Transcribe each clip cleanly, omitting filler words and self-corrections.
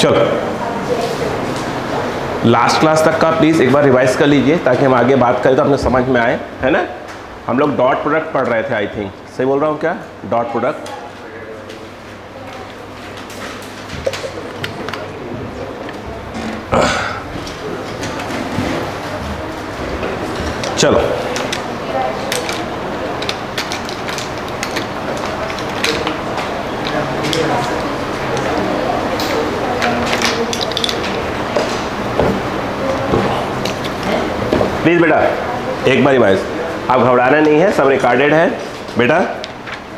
चलो last class तक का प्लीज़ एक बार रिवाइज कर लीजिए ताकि हम आगे बात करें तो अपने समझ में आए, है ना। हम लोग डॉट प्रोडक्ट पढ़ रहे थे, आई थिंक सही बोल रहा हूँ क्या? Dot product. चलो प्लीज़ बेटा एक बार रिवाइज, आप घबराना नहीं है, सब रिकॉर्डेड है बेटा,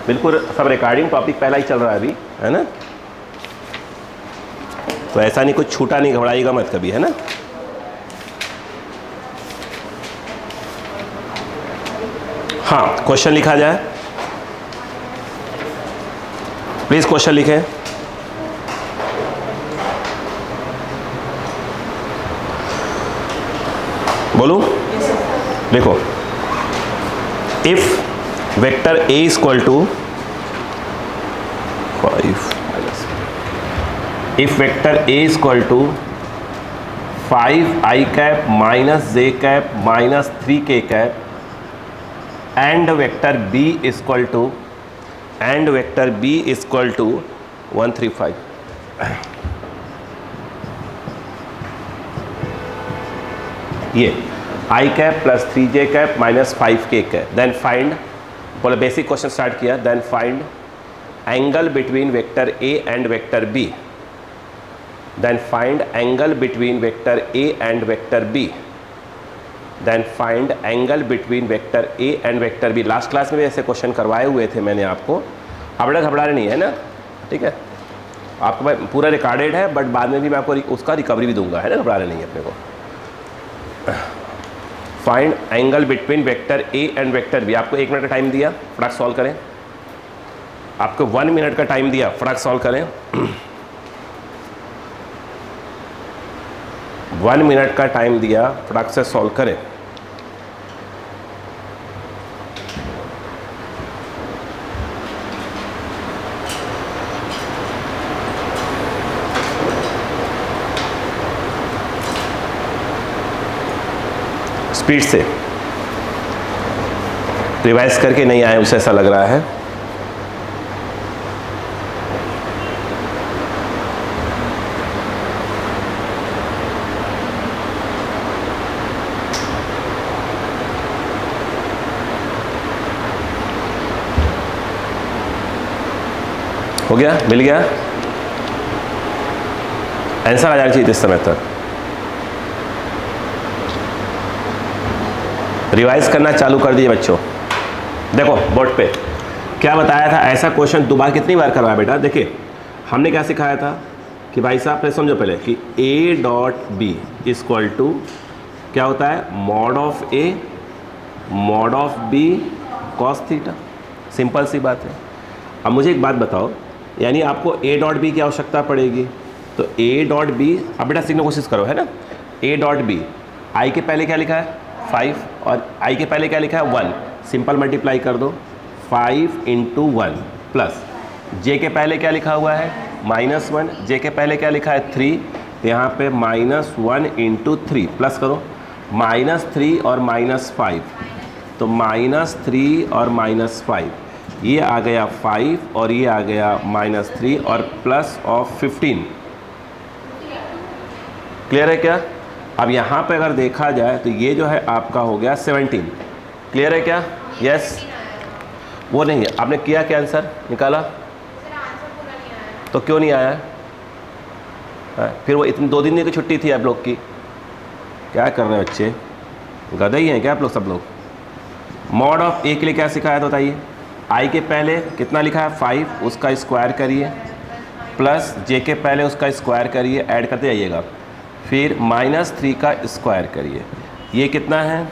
बिल्कुल सब रिकॉर्डिंग, टॉपिक पहला ही चल रहा है अभी, है ना। तो ऐसा नहीं कुछ छूटा नहीं, घबराइएगा मत कभी, है ना। हाँ क्वेश्चन लिखा जाए प्लीज़, क्वेश्चन लिखें। बोलूं? देखो, if vector A is equal to 5 if vector A is equal to 5 I cap minus J cap minus 3 K cap and vector B is equal to 135, ये I cap plus 3j cap minus 5k cap, then find, बोले basic question start किया, then find angle between vector A and vector B, then find angle between vector A and vector B, then find angle between vector A and vector B. Last class में भी ऐसे question करवाए हुए थे मैंने आपको, अब घबराना नहीं है ना, ठीक है। आपको मैं पूरा रिकॉर्डेड है, बट बाद में भी मैं आपको उसका रिकवरी भी दूंगा, है ना, घबराना नहीं है अपने को। Find angle between vector A and vector B, आपको 1 मिनट का टाइम दिया, फटाक सॉल्व करें। आपको 1 मिनट का टाइम दिया, फटाक सॉल्व करें। 1 मिनट का टाइम दिया, फटाक से सॉल्व करें। स्पीड से, रिवाइज करके नहीं आए उसे ऐसा लग रहा है। हो गया, मिल गया आंसर, आ जाना चाहिए इस समय तक। रिवाइज करना चालू कर दिए बच्चों। देखो बोर्ड पे क्या बताया था, ऐसा क्वेश्चन दोबारा कितनी बार करवाया बेटा। देखिए हमने क्या सिखाया था कि भाई साहब पहले समझो पहले कि a dot B equal to क्या होता है, mod of a mod of b cos theta, simple सी बात है। अब मुझे एक बात बताओ, यानी आपको a डॉट बी की आवश्यकता पड़ेगी, तो a डॉट बी, अब बेटा सीखने की कोशिश करो, है ना। a डॉट बी, आई के पहले क्या लिखा है 5 और i के पहले क्या लिखा है 1, सिंपल मल्टीप्लाई कर दो, 5 × 1 प्लस j के पहले क्या लिखा हुआ है -1, j के पहले क्या लिखा है 3, तो यहाँ पे -1 × 3 प्लस करो, -3 और -5, तो -3 और -5, ये आ गया 5 और ये आ गया -3 और प्लस ऑफ 15। क्लियर है क्या? अब यहाँ पे अगर देखा जाए तो ये जो है आपका हो गया 17। क्लियर है क्या? यस, वो नहीं है, आपने किया क्या, आंसर निकाला? तो क्यों नहीं आया? फिर वो इतने 2 दिन की छुट्टी थी आप लोग की, क्या कर रहे हैं बच्चे, गधे ही हैं क्या आप लोग सब लोग? मॉड ऑफ ए के लिए क्या सिखाया था बताइए, आई के पहले कितना लिखा है 5, उसका स्क्वायर करिए, प्लस जे के पहले उसका स्क्वायर करिए, ऐड करते जाइएगा, फिर -3 का स्क्वायर करिए, ये कितना है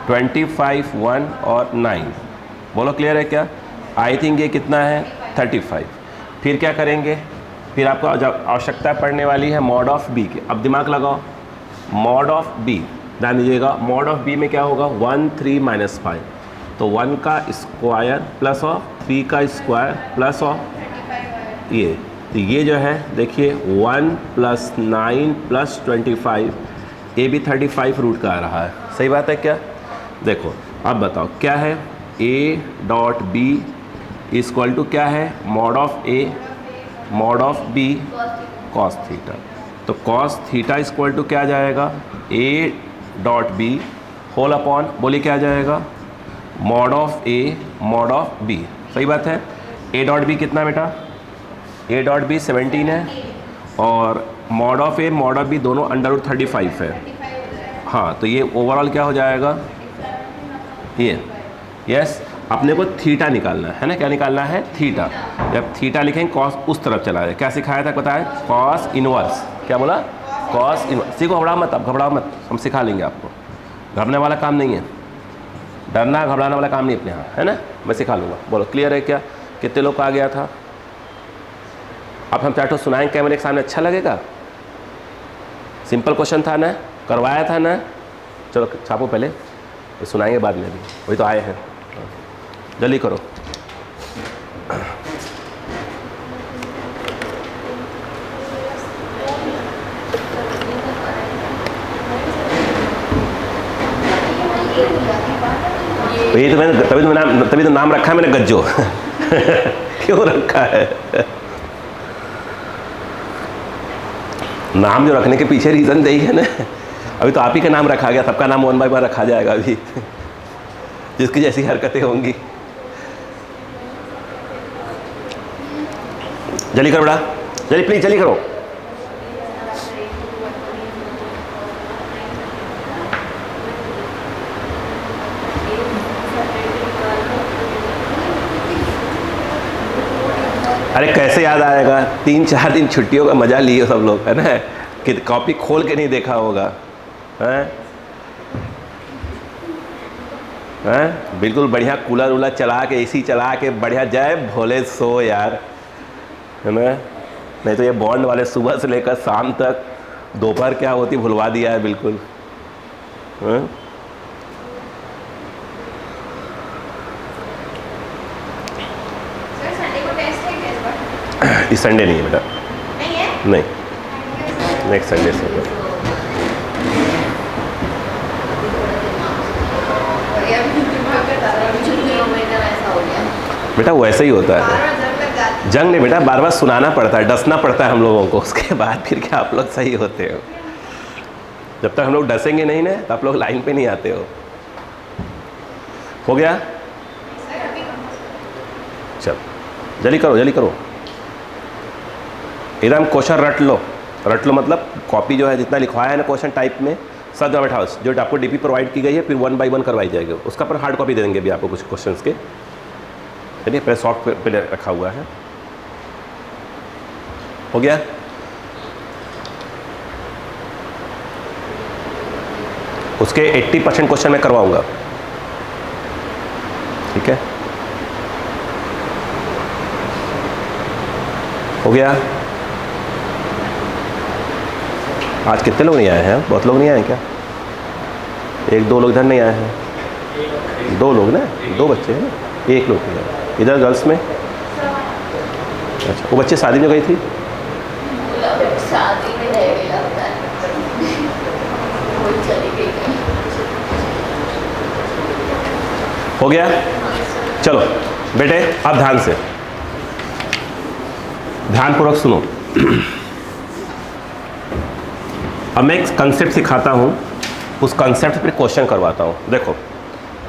25, 1 और 9, बोलो क्लियर है क्या? आई थिंक ये कितना है 35। फिर क्या करेंगे, फिर आपको आवश्यकता पड़ने वाली है मॉड ऑफ बी की। अब दिमाग लगाओ, मॉड ऑफ बी, ध्यान दीजिएगा, मॉड ऑफ बी में क्या होगा 1 3 -5, तो 1 का स्क्वायर प्लस ऑफ 3 का स्क्वायर प्लस ऑफ ये तो ये जो है देखिए 1 + 9 + 25, ये भी 35 रूट का आ रहा है। सही बात है क्या? देखो अब बताओ क्या है, A.B इक्वल टू क्या है, mod of A mod of B cos theta. तो कॉस थीटा इक्वल टू क्या जाएगा, A.B होल अपॉन, बोलिए क्या जाएगा, mod of A mod of B। सही बात है। A.B कितना बेटा, A.B 17 है और mod of A mod of B दोनों √35 है। हाँ, तो ये ओवरऑल क्या हो जाएगा, ये यस अपने को थीटा निकालना है ना, क्या निकालना है, थीटा। जब थीटा लिखेंगे कॉस उस तरफ चला जाए। क्या सिखाया था बताया, कॉस इनवर्स। क्या बोला, कॉस इनवर्स। सीखो, घबराओ मत, अब घबराओ मत, हम सिखा लेंगे आपको। घबराने वाला काम नहीं है, डरना घबराने वाला काम नहीं अपने यहाँ, है ना, मैं सिखा लूँगा। बोलो क्लियर है क्या, कितने लोग को आ गया था? अब हम चार्टो सुनाएंगे कैमरे के सामने, अच्छा लगेगा? सिंपल क्वेश्चन था ना, करवाया था ना, चलो छापो पहले, सुनाएंगे बाद में, भी वही तो आए हैं, जल्दी करो। ये तो मैंने तभी तो नाम रखा है मैंने गज्जो क्यों रखा है नाम जो रखने के पीछे रीज़न यही है ना। अभी तो आप ही का नाम रखा गया, सबका नाम 1 बाय 1 रखा जाएगा अभी जिसकी जैसी हरकतें होंगी। जल्दी करो बेटा, जल्दी प्लीज जल्दी करो। अरे कैसे याद आएगा, 3-4 दिन छुट्टियों का मजा लिए सब लोग, है ना, कि कॉपी खोल के नहीं देखा होगा, हैं? हैं? बिल्कुल बढ़िया कूलर वूलर चला के, एसी चला के बढ़िया, जय भोले सो यार, है ना। नहीं तो ये बॉन्ड वाले सुबह से लेकर शाम तक, दोपहर क्या होती भुलवा दिया है बिल्कुल, हैं? सर संडे को टेस्ट है क्या इस बार? इस संडे नहीं है बेटा, नहीं है? नहीं, नेक्स्ट संडे से होगा। और ये अभी दिमाग का तारा भी छुट्टियों में ना ऐसा हो गया। बेटा वैसे ही होता है, बार-बार जंग लग जाती है। जंग नहीं बेटा, बार बार सुनाना पड़ता है, डसना पड़ता है हम लोगों को, उसके बाद फिर क्या आप लोग सही होते हो। जब तक हम लोग डसेंगे नहीं ना, तो आप लोग लाइन पे नहीं आते हो गया? सर अभी चल जल्दी करो जल्दी करो, एकदम क्वेश्चन रट लो मतलब कॉपी जो है जितना लिखवाया है ना क्वेश्चन टाइप में सब जगह बैठाओ। जो आपको डीपी प्रोवाइड की गई है फिर 1 बाय 1 करवाई जाएगी, उसका पर हार्ड कॉपी दे देंगे भी आपको कुछ क्वेश्चंस के, चलिए पहले सॉफ्ट पे रखा हुआ है। हो गया? उसके 80% क्वेश्चन मैं करवाऊंगा, ठीक है? हो गया? आज कितने लोग नहीं आए हैं? बहुत लोग नहीं आए क्या? 1-2 लोग इधर नहीं आए हैं, 2 लोग ना, 2 बच्चे हैं ना, 1 लोग इधर गर्ल्स में। अच्छा, वो बच्चे शादी में गई थी? शादी में रह गया होता है, वो चली गई। हो गया? चलो बेटे अब ध्यान से, ध्यानपूर्वक सुनो। अब मैं एक कंसेप्ट सिखाता हूँ, उस कंसेप्ट पे क्वेश्चन करवाता हूँ। देखो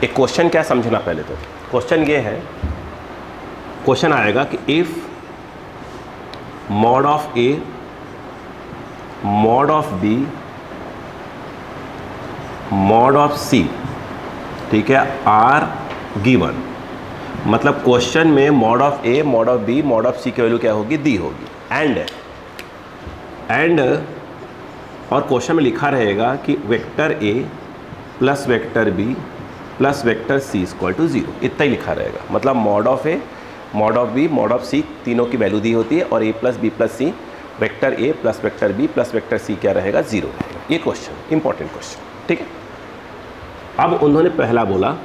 एक क्वेश्चन क्या समझना पहले, तो क्वेश्चन ये है, क्वेश्चन आएगा कि if mod of A mod of B mod of C, ठीक है, आर गिवन, मतलब क्वेश्चन में mod of A mod of B mod of C की वैल्यू क्या होगी, दी होगी। एंड और क्वेश्चन में लिखा रहेगा कि vector A plus vector B plus vector C equal to 0, इतना ही लिखा रहेगा। मतलब mod of A mod of B mod of C तीनों की वैल्यू दी होती है, और A plus B plus C vector A plus vector B plus vector C क्या रहेगा, 0 रहेगा। ये क्वेश्चन इंपॉर्टेंट क्वेश्चन, ठीक है। अब उन्होंने पहला बोला,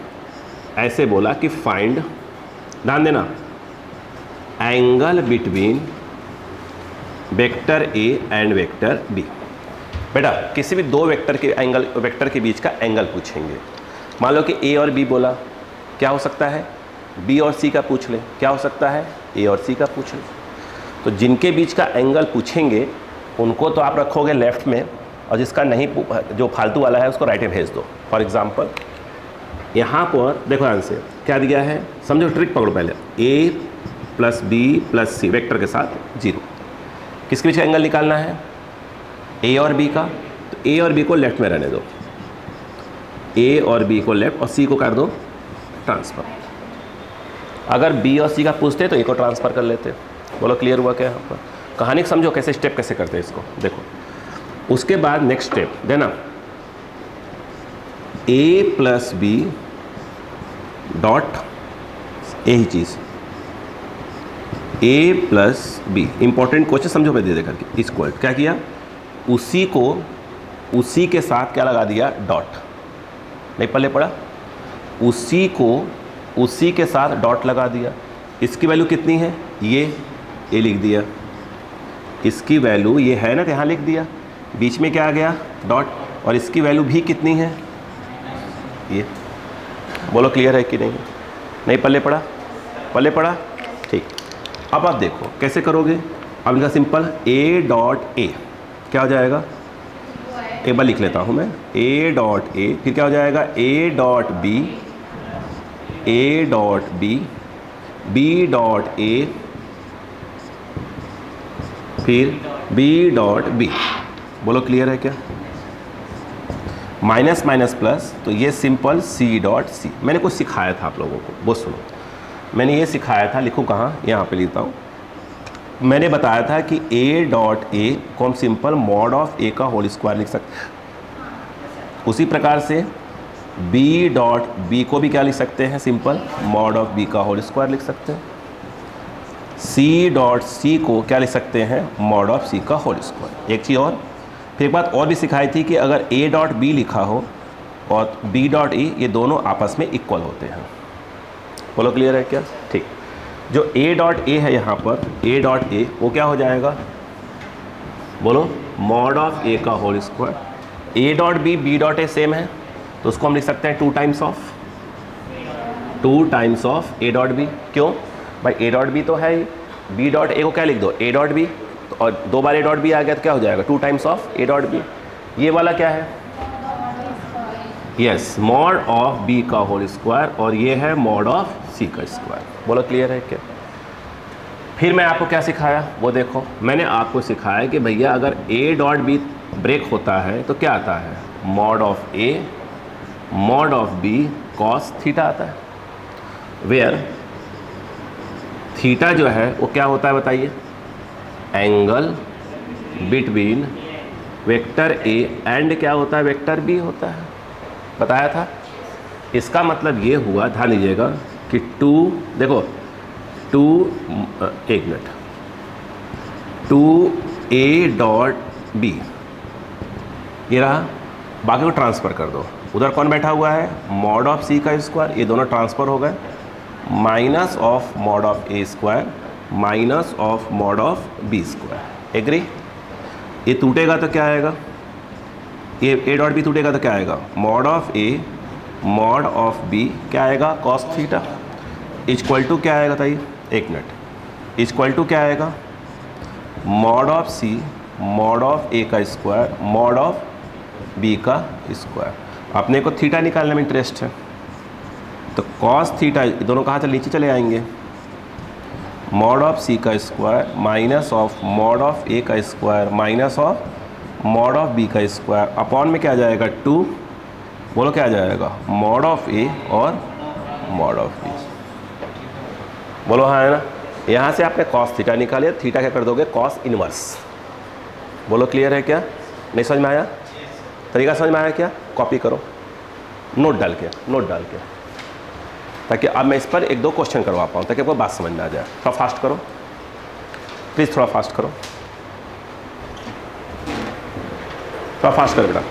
ऐसे बोला कि फाइंड, ध्यान देना, angle between vector A and vector B. बेटा किसी भी दो वेक्टर के एंगल, वेक्टर के बीच का एंगल पूछेंगे। मान लो कि ए और बी बोला, क्या हो सकता है? बी और सी का पूछ ले, क्या हो सकता है? ए और सी का पूछ ले। तो जिनके बीच का एंगल पूछेंगे उनको तो आप रखोगे लेफ्ट में, और जिसका नहीं, जो फालतू वाला है उसको राइट में भेज दो। फॉर एग्जांपल यहाँ पर देखो आंसर क्या दिया है, समझो, ट्रिक पकड़ो पहले। ए plus B plus C vector के साथ 0, किसके बीच का एंगल निकालना है? ए और बी का। तो ए और बी को लेफ्ट में रहने दो, ए और बी को लेफ्ट, और सी को कर दो ट्रांसफ़र। अगर बी और सी का पूछते तो ए को ट्रांसफ़र कर लेते। बोलो क्लियर हुआ क्या यहाँ पर? कहानी को समझो कैसे, स्टेप कैसे करते हैं इसको, देखो। उसके बाद नेक्स्ट स्टेप देना, ए प्लस बी डॉट, यही चीज़, ए प्लस बी, इंपॉर्टेंट क्वेश्चन समझो पे दे करके, इक्वल क्या किया, उसी को उसी के साथ क्या लगा दिया, डॉट। नहीं पल्ले पड़ा, उसी को उसी के साथ डॉट लगा दिया। इसकी वैल्यू कितनी है? ये लिख दिया। इसकी वैल्यू ये है ना, तो यहाँ लिख दिया। बीच में क्या आ गया? डॉट। और इसकी वैल्यू भी कितनी है? ये। बोलो क्लियर है कि नहीं? नहीं पल्ले पड़ा? पल्ले पड़ा, ठीक। अब आप देखो कैसे करोगे। अब इनका सिंपल, ए डॉट ए क्या हो जाएगा, एक बार लिख लेता हूँ मैं, ए डॉट ए, फिर क्या हो जाएगा, A dot B, A dot B, B dot A, फिर बी डॉट बी। बोलो क्लियर है क्या? माइनस माइनस प्लस, तो ये सिंपल सी डॉट सी। मैंने कुछ सिखाया था आप लोगों को, वो सुनो। मैंने ये सिखाया था, लिखूँ कहाँ, यहाँ पे लिखता हूँ। मैंने बताया था कि ए डॉट ए को हम सिंपल मॉड ऑफ ए का होल स्क्वायर लिख सकते हैं। उसी प्रकार से बी डॉट बी को भी क्या लिख सकते हैं, सिंपल मॉड ऑफ बी का होल स्क्वायर लिख सकते हैं। सी डॉट सी को क्या लिख सकते हैं, मॉड ऑफ सी का होल स्क्वायर। एक चीज़ और, फिर एक बात और भी सिखाई थी कि अगर ए डॉट बी लिखा हो और बी डॉट ए, ये दोनों आपस में इक्वल होते हैं। बोलो क्लियर है क्या? ठीक। जो ए डॉट ए है यहाँ पर, ए डॉट ए, वो क्या हो जाएगा, बोलो मॉड ऑफ ए का whole square. A dot B, B dot A same है, तो उसको हम लिख सकते हैं 2 times of A dot B. क्यों भाई? ए डॉट बी तो है ही, बी डॉट ए को क्या लिख दो, ए डॉट बी, और 2 बार ए डॉट बी आ गया तो क्या हो जाएगा, 2 times of A dot B. ये वाला क्या है, यस, मॉड ऑफ बी का होल स्क्वायर, और ये है मॉड ऑफ सी का स्क्वायर। बोलो क्लियर है क्या? फिर मैं आपको क्या सिखाया वो देखो। मैंने आपको सिखाया कि भैया अगर ए डॉट बी ब्रेक होता है तो क्या आता है, mod of A mod of B cos theta आता है। वेयर थीटा जो है वो क्या होता है बताइए, angle between vector A and क्या होता है, वेक्टर बी होता है। बताया था। इसका मतलब ये हुआ, ध्यान दीजिएगा कि 2, देखो 2, एक मिनट, 2a डॉट बी, ये रहा, बाकी को ट्रांसफ़र कर दो। उधर कौन बैठा हुआ है, मॉड ऑफ सी का स्क्वायर, ये दोनों ट्रांसफ़र हो गए, minus of mod of A square minus of mod of B square. Agree? ये टूटेगा तो क्या आएगा, ये ए डॉट बी टूटेगा तो क्या आएगा, mod of A mod of B क्या आएगा, कॉस थीटा, इक्वल टू क्या आएगा ताई, एक मिनट, इक्वल टू क्या आएगा, mod of C mod of A का स्क्वायर मॉड ऑफ बी का स्क्वायर। अपने को थीटा निकालने में इंटरेस्ट है, तो कॉस थीटा दोनों कहाँ से नीचे चले आएंगे, मॉड ऑफ सी का square minus of mod of A का square minus of mod of B का स्क्वायर, अपॉन में क्या आ जाएगा 2, बोलो क्या आ जाएगा, मॉड ऑफ ए और मॉड ऑफ बी। बोलो हाँ है ना। यहाँ से आपने कॉस थीटा निकाले, थीटा क्या कर दोगे, कॉस इनवर्स। बोलो क्लियर है क्या, नहीं समझ में आया, तरीका समझ में आया क्या, कॉपी करो नोट डाल के, ताकि अब मैं इस पर 1-2 क्वेश्चन करवा पाऊँ, ताकि आपको बात समझ में आ जाए। थोड़ा फास्ट करो प्लीज़, थोड़ा फास्ट करो, थोड़ा फास्ट करो बेटा।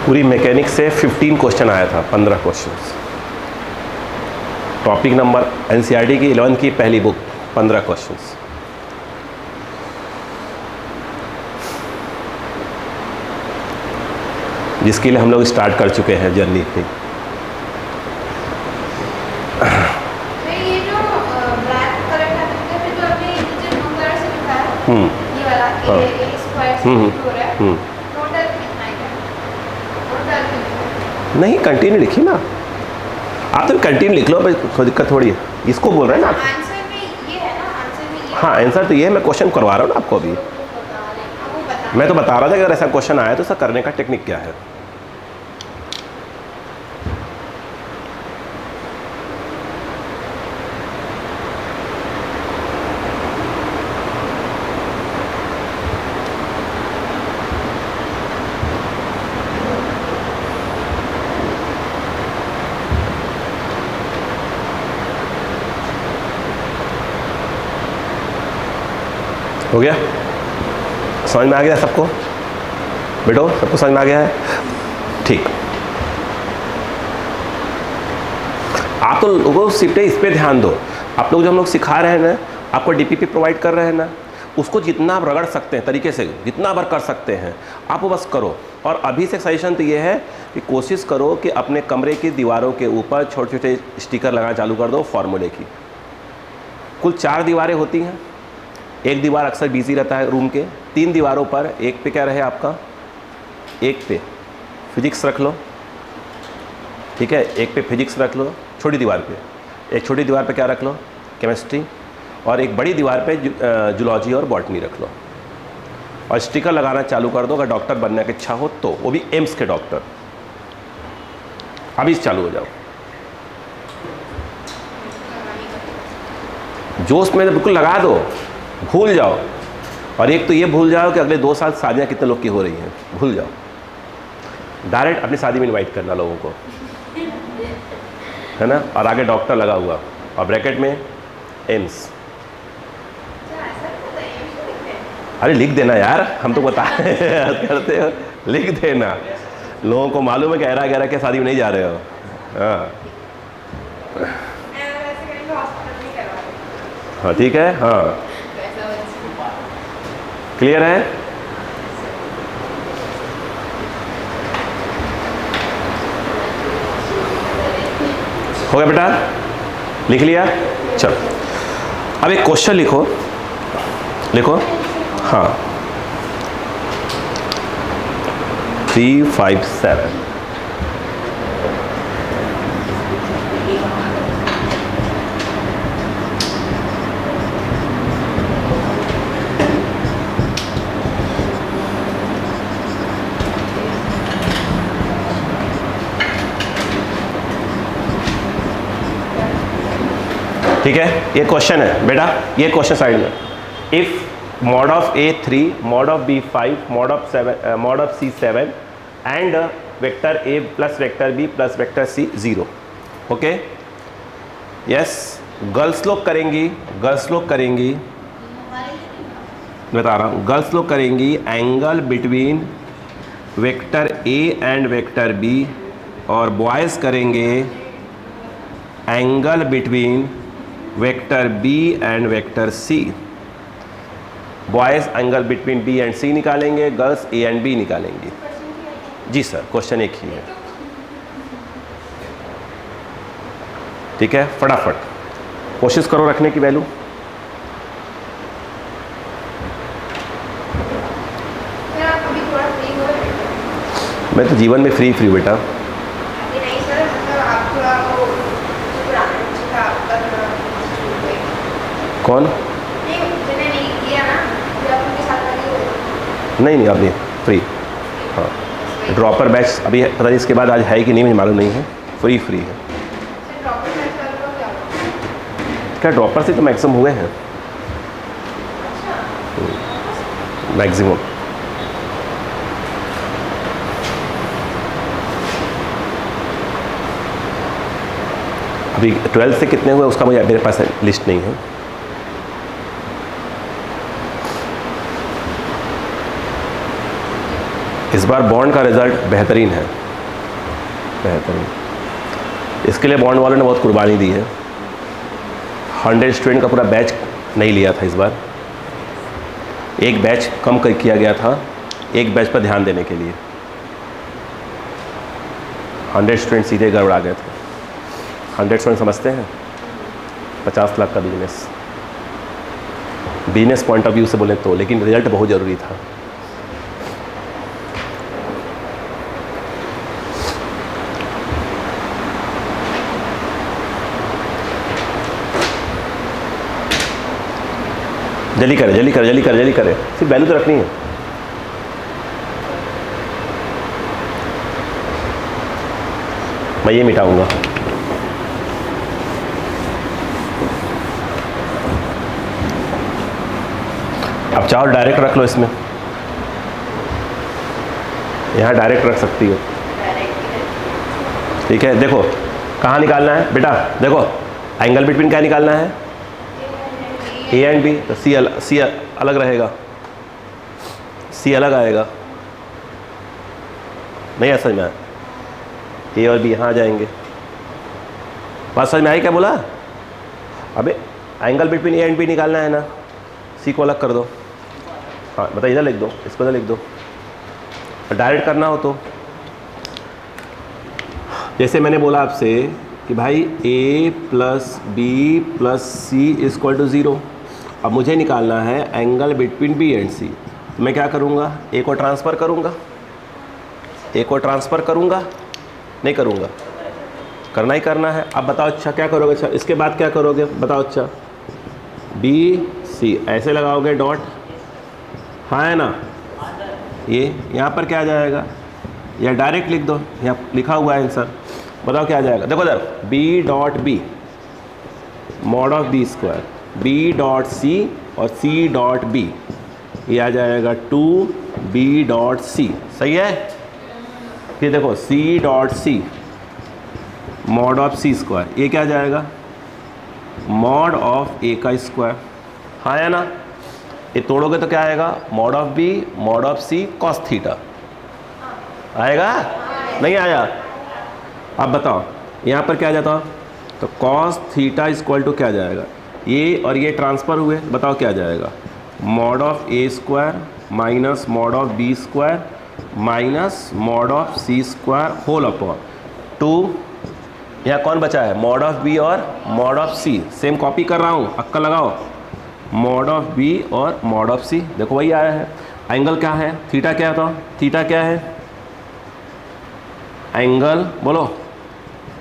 पूरी मैकेनिक से 15 क्वेश्चन आया था, 15 क्वेश्चंस। टॉपिक नंबर एनसीईआरटी की 11th की पहली बुक, 15 क्वेश्चंस। जिसके लिए हम लोग स्टार्ट कर चुके हैं जर्नी अपनी। ये जो ब्लैक कलर का पिक्चर है जो अभी नीचे ब्लू कलर से लिखा है, ये वाला ए स्क्वायर से हो रहा है, टोटल कितना है? टोटल नहीं, कंटिन्यू लिखिए ना आप, तो कंटिन्यू लिख लो, कोई दिक्कत थोड़ी है। इसको बोल रहे हैं ना आप। आंसर में ये है ना, आंसर में ये। हाँ, आंसर तो ये है, मैं क्वेश्चन करवा रहा हूँ ना आपको अभी। मैं तो बता रहा था कि अगर ऐसा क्वेश्चन आया तो इसका करने का टेक्निक क्या है। हो गया? समझ में आ गया सबको? बेटो सबको समझ में आ गया है? ठीक। आप तो लोगों सिर्फ इस पे ध्यान दो। आप लोग जो हम लोग सिखा रहे हैं ना, आपको डीपीपी प्रोवाइड कर रहे हैं ना, उसको जितना आप रगड़ सकते हैं तरीके से, जितना बार कर सकते हैं आप वो बस करो। और अभी से सजेशन तो ये है कि कोशिश करो कि अपने कमरे की दीवारों के ऊपर छोटे छोटे स्टिकर लगाना चालू कर दो फार्मूले की। कुल 4 दीवारें होती हैं, एक दीवार अक्सर बिजी रहता है रूम के। 3 दीवारों पर, एक पे क्या रहे आपका, एक पे फिजिक्स रख लो, ठीक है, एक पे फिजिक्स रख लो छोटी दीवार पे, एक छोटी दीवार पे क्या रख लो, केमिस्ट्री, और एक बड़ी दीवार पे जूलॉजी और बॉटनी रख लो। और स्टिकर लगाना चालू कर दो अगर डॉक्टर बनने की इच्छा हो तो, वो भी एम्स के डॉक्टर। अभी चालू हो जाओ, जोश में बिल्कुल लगा दो, भूल जाओ। और एक तो ये भूल जाओ कि अगले 2 साल शादियाँ कितने लोग की हो रही हैं, भूल जाओ। डायरेक्ट अपनी शादी में इनवाइट करना लोगों को, है ना, और आगे डॉक्टर लगा हुआ और ब्रैकेट में एम्स। अरे लिख देना यार, हम तो बता करते हो, लिख देना। लोगों को मालूम है कि गहरा गहरा के शादी में नहीं जा रहे हो। हाँ हाँ ठीक है, हाँ क्लियर है। हो गया बेटा, लिख लिया? चलो अब एक क्वेश्चन लिखो, लिखो। हाँ 357 ठीक है, ये क्वेश्चन है बेटा, ये क्वेश्चन साइड में। If mod of A3, mod of B5, mod of C7 and vector A plus vector B plus vector C 0। Okay, yes. Girls लोग करेंगी, गर्ल्स लोग करेंगी, बता रहा हूँ, गर्ल्स लोग करेंगी angle between vector A and vector B, और बॉयज़ करेंगे angle between vector B and vector C। Boys angle between B and C निकालेंगे, गर्ल्स A एंड B निकालेंगी। जी सर, क्वेश्चन एक ही है। ठीक है, फटाफट कोशिश करो रखने की वैल्यू। फिर आप अभी थोड़ा फ्री हो रहे हो? मैं तो जीवन में फ्री बेटा। अभी नहीं सर, मतलब आप थोड़ा वो जो पुराना बच्चे का आपका थोड़ा छूट गई। कौन? नहीं, जिन्हें नहीं किया ना, फिर आप उनके साथ लगे हो। नहीं अभी फ्री। हाँ, ड्रॉपर बैच अभी पता नहीं इसके बाद आज है कि नहीं, मुझे मालूम नहीं है। फ्री है। सर ड्रॉपर मैच वाले को क्या होगा? क्या ड्रॉपर से तो मैक्सिमम हुए हैं, अच्छा, मैक्सिमम। अभी 12 से कितने हुए उसका मुझे मेरे पास लिस्ट नहीं है। इस बार बॉन्ड का रिजल्ट बेहतरीन है, बेहतरीन। इसके लिए बॉन्ड वालों ने बहुत कुर्बानी दी है। 100 स्टूडेंट का पूरा बैच नहीं लिया था इस बार, एक बैच कम किया गया था, एक बैच पर ध्यान देने के लिए। 100 स्टूडेंट सीधे गड़बड़ा गए थे। 100 स्टूडेंट समझते हैं 50 लाख का बिजनेस पॉइंट ऑफ व्यू से बोले तो, लेकिन रिजल्ट बहुत ज़रूरी था। जल्दी करे, सिर्फ वैल्यू तो रखनी है। मैं ये मिटाऊंगा। अब चाहो डायरेक्ट रख लो इसमें, यहाँ डायरेक्ट रख सकती हो। ठीक है, देखो कहाँ निकालना है बेटा, देखो एंगल बिटवीन क्या निकालना है, ए एंड बी। तो सी अलग रहेगा, सी अलग आएगा, नहीं ऐसा समझ में आया? ए और बी यहाँ आ जाएंगे। बात समझ में आई क्या बोला? अबे angle between A and B निकालना है ना, सी को अलग कर दो। हाँ बताइए, इधर लिख दो, इसको इधर लिख दो। डायरेक्ट करना हो तो जैसे मैंने बोला आपसे कि भाई a plus B plus C equal to 0। अब मुझे निकालना है angle between B and C. तो मैं क्या करूँगा, ए को ट्रांसफ़र करूँगा, नहीं करूँगा, करना ही करना है। अब बताओ अच्छा क्या करोगे? अच्छा इसके बाद क्या करोगे बताओ? अच्छा बी सी ऐसे लगाओगे डॉट, हाँ है ना? ये यहाँ पर क्या आ जाएगा, या डायरेक्ट लिख दो, यहाँ लिखा हुआ है आंसर। बताओ क्या आ जाएगा? देखो इधर B dot B mod of B square, B dot C और सी डॉट बी, ये आ जाएगा 2b डॉट सी। सही है? फिर देखो C dot C mod of C square, ये क्या आ जाएगा, मॉड ऑफ ए का स्क्वायर। हाँ है ना? ये तोड़ोगे तो क्या आएगा, mod of B mod of C cos theta आएगा, नहीं आया? अब बताओ यहाँ पर क्या आ जाता, तो कॉस थीटा इक्वल टू क्या जाएगा, ये और ये ट्रांसफ़र हुए, बताओ क्या जाएगा, mod of A square minus mod of B square minus mod of C square whole upon 2। यहाँ कौन बचा है, मॉड ऑफ बी और mod of C. Same copy कर रहा हूँ, अक्कल लगाओ, मॉड ऑफ बी और मॉड ऑफ सी। देखो वही आया है। एंगल क्या है, थीटा क्या था, थीटा क्या है, एंगल बोलो,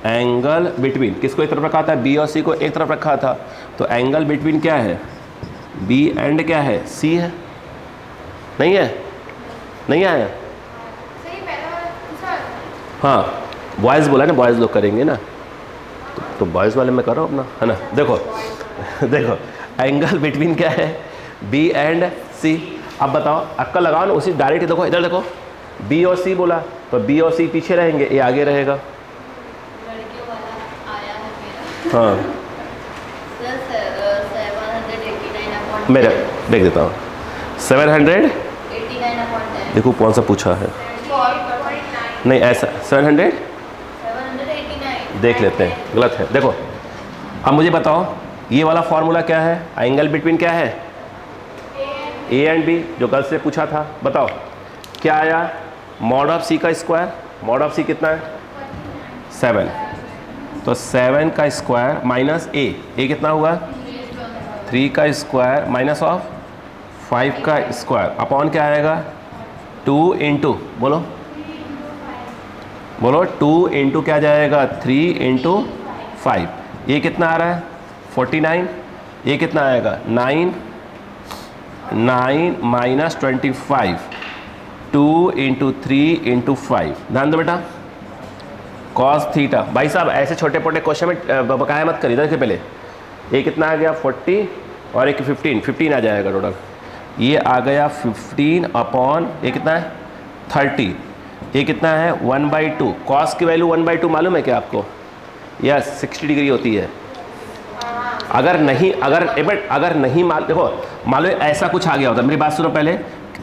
एंगल बिटवीन किसको एक तरफ रखा था, बी और सी को एक तरफ रखा था। तो एंगल बिटवीन क्या है, बी एंड क्या है, सी है। नहीं है? नहीं आया? सही पहला वाला दूसरा। हाँ बॉयज़ बोला ना, बॉयज़ लोग करेंगे ना, तो बॉयज़ वाले में करो अपना, है ना? देखो देखो एंगल बिटवीन क्या है, बी एंड सी। अब बताओ, अक्कल लगाओ ना, उसी डायरेक्ट देखो, इधर देखो, बी और सी बोला तो बी और सी पीछे रहेंगे, ये आगे रहेगा। लड़कियों वाला आया है मेरा। हाँ सर 789 मेरा देख देता हूँ, 789 देखो कौन सा पूछा है, नहीं ऐसा 700 देख लेते हैं, गलत है। देखो अब मुझे बताओ, ये वाला फॉर्मूला क्या है, एंगल बिटवीन क्या है, ए एंड बी, जो कल से पूछा था। बताओ क्या आया, मॉड ऑफ सी का स्क्वायर, मॉड ऑफ सी कितना है 7, तो 7 का स्क्वायर माइनस ए कितना हुआ 3 का स्क्वायर माइनस ऑफ 5 का स्क्वायर अपॉन क्या आएगा 2 इंटू बोलो 2 इंटू क्या जाएगा 3 इंटू 5, ये कितना आ रहा है 49, ये कितना आएगा 9 माइनस 25, 2 इंटू 3 इंटू 5। ध्यान दो बेटा कॉस थीटा। भाई साहब ऐसे छोटे मोटे क्वेश्चन में बकाया मत करिए। देखिए पहले ये कितना आ गया 40 और एक 15 आ जाएगा टोटल। ये आ गया 15 अपॉन ये कितना है 30, ये कितना है 1/2। कॉस की वैल्यू 1/2 मालूम है क्या आपको? यस 60 डिग्री होती है। अगर नहीं देखो मान लो ऐसा कुछ आ गया होता, मेरी बात सुनो पहले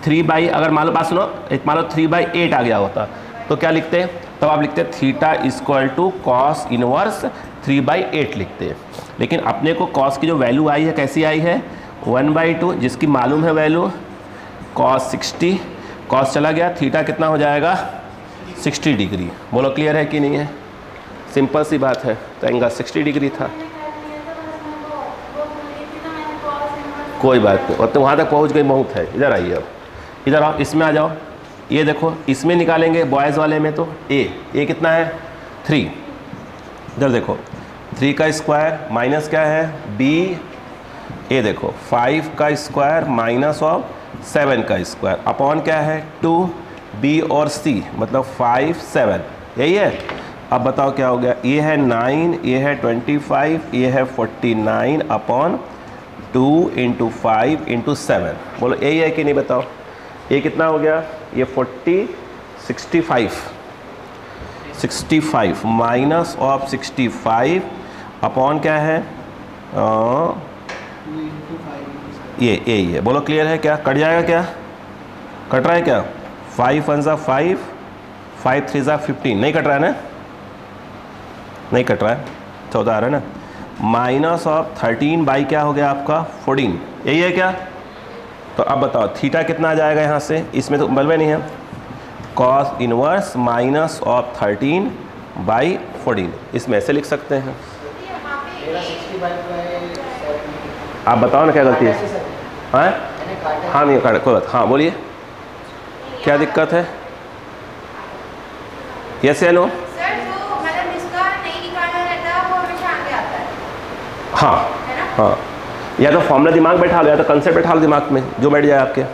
3/, अगर मान लो बात सुनो मान लो 3/8 आ गया होता तो क्या लिखते? तब आप लिखते theta equal to cos inverse 3/8 लिखते। लेकिन अपने को कॉस की जो वैल्यू आई है कैसी आई है 1/2, जिसकी मालूम है वैल्यू कॉस 60, कॉस चला गया थीटा कितना हो जाएगा 60 डिग्री। बोलो क्लियर है कि नहीं है? सिंपल सी बात है। तो एंगल 60 डिग्री था। कोई बात नहीं, और तो वहाँ तक पहुँच गई बहुत है। इधर आइए अब, इधर आओ, इसमें आ जाओ। ये देखो इसमें निकालेंगे बॉयज़ वाले में तो ए कितना है 3। इधर देखो 3 का स्क्वायर माइनस क्या है बी, ये देखो 5 का स्क्वायर माइनस ऑफ 7 का स्क्वायर अपॉन क्या है 2 बी और सी मतलब 5 7, यही है। अब बताओ क्या हो गया? ये है 9, ये है 25, ये है 49 अपॉन 2 इंटू 5 इंटू 7। बोलो यही है कि नहीं बताओ? ये कितना हो गया? ये 65 माइनस ऑफ 65 अपॉन क्या है ये है। बोलो क्लियर है क्या? कट जाएगा क्या? कट रहा है क्या? 5 1 ज़ा 5, 5 3 ज़ा 15, नहीं कट रहा है ना? नहीं कट रहा है, 14 आ रहा है ना। माइनस ऑफ 13 बाई क्या हो गया आपका 14, यही है क्या? तो अब बताओ थीटा कितना आ जाएगा यहाँ से? इसमें तो बलवे नहीं है। Cos inverse minus of 13 by 14, इसमें ऐसे लिख सकते हैं। आप बताओ ना क्या गलती है? हाँ नहीं काट कोई बात। हाँ बोलिए क्या दिक्कत है? यस या नो? हाँ, या तो फॉर्मूला दिमाग बैठा लो या तो कंसेप्ट बैठा लो दिमाग में, जो बैठ जाए आपके,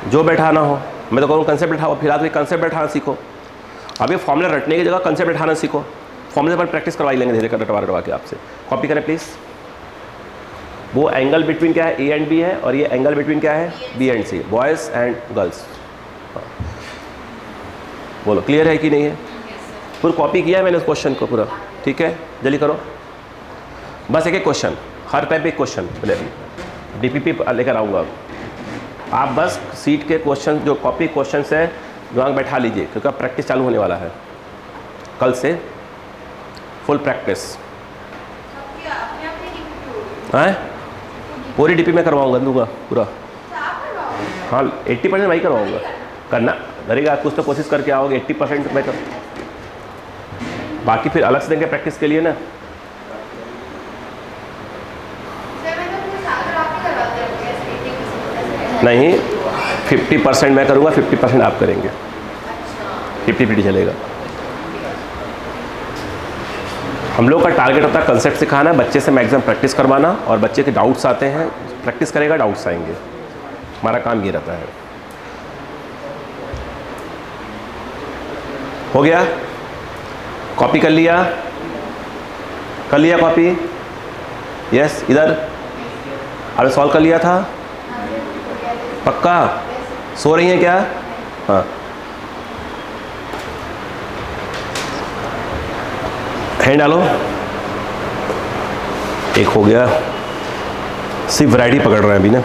जो बैठाना हो। मैं तो कहूँ कंसेप्ट बैठाओ, फिर आप कंसेप्ट बैठाना सीखो। अभी फॉर्मूला रटने की जगह कंसेप्ट बैठाना सीखो। फॉर्मूले पर प्रैक्टिस करवाई लेंगे धीरे कर रटवा के आपसे। कॉपी करें प्लीज़। वो एंगल बिटवीन क्या है ए एंड बी है, और ये एंगल बिटवीन क्या है B and C, boys and girls. बोलो क्लियर है कि नहीं है? पूरा कॉपी किया है मैंने उस क्वेश्चन को पूरा, ठीक है? जल्दी करो, बस एक क्वेश्चन, हर टाइप एक क्वेश्चन डीपीपी लेकर आऊँगा। आप बस सीट के क्वेश्चन जो कॉपी क्वेश्चन है दिमाग बैठा लीजिए, क्योंकि अब प्रैक्टिस चालू होने वाला है कल से, फुल प्रैक्टिस है। पूरी डीपी में करवाऊँगा दूँगा पूरा। हाँ 80% वही करवाऊँगा। करना करेगा कुछ तो कोशिश करके आओगे, 80% मैं कर, बाकी फिर अलग से देंगे प्रैक्टिस के लिए ना। नहीं 50% मैं करूँगा, 50% आप करेंगे, 50-50 चलेगा। हम लोग का टारगेट होता है कंसेप्ट सिखाना, बच्चे से मैक्सिमम प्रैक्टिस करवाना, और बच्चे के डाउट्स आते हैं, प्रैक्टिस करेगा डाउट्स आएंगे, हमारा काम ये रहता है। हो गया? कॉपी कर लिया? कर लिया कॉपी? यस। इधर अरे सॉल्व कर लिया था? पक्का? सो रही हैं क्या? हाँ हैंड डालो। एक हो गया, सिर्फ वैरायटी पकड़ रहे हैं अभी ना।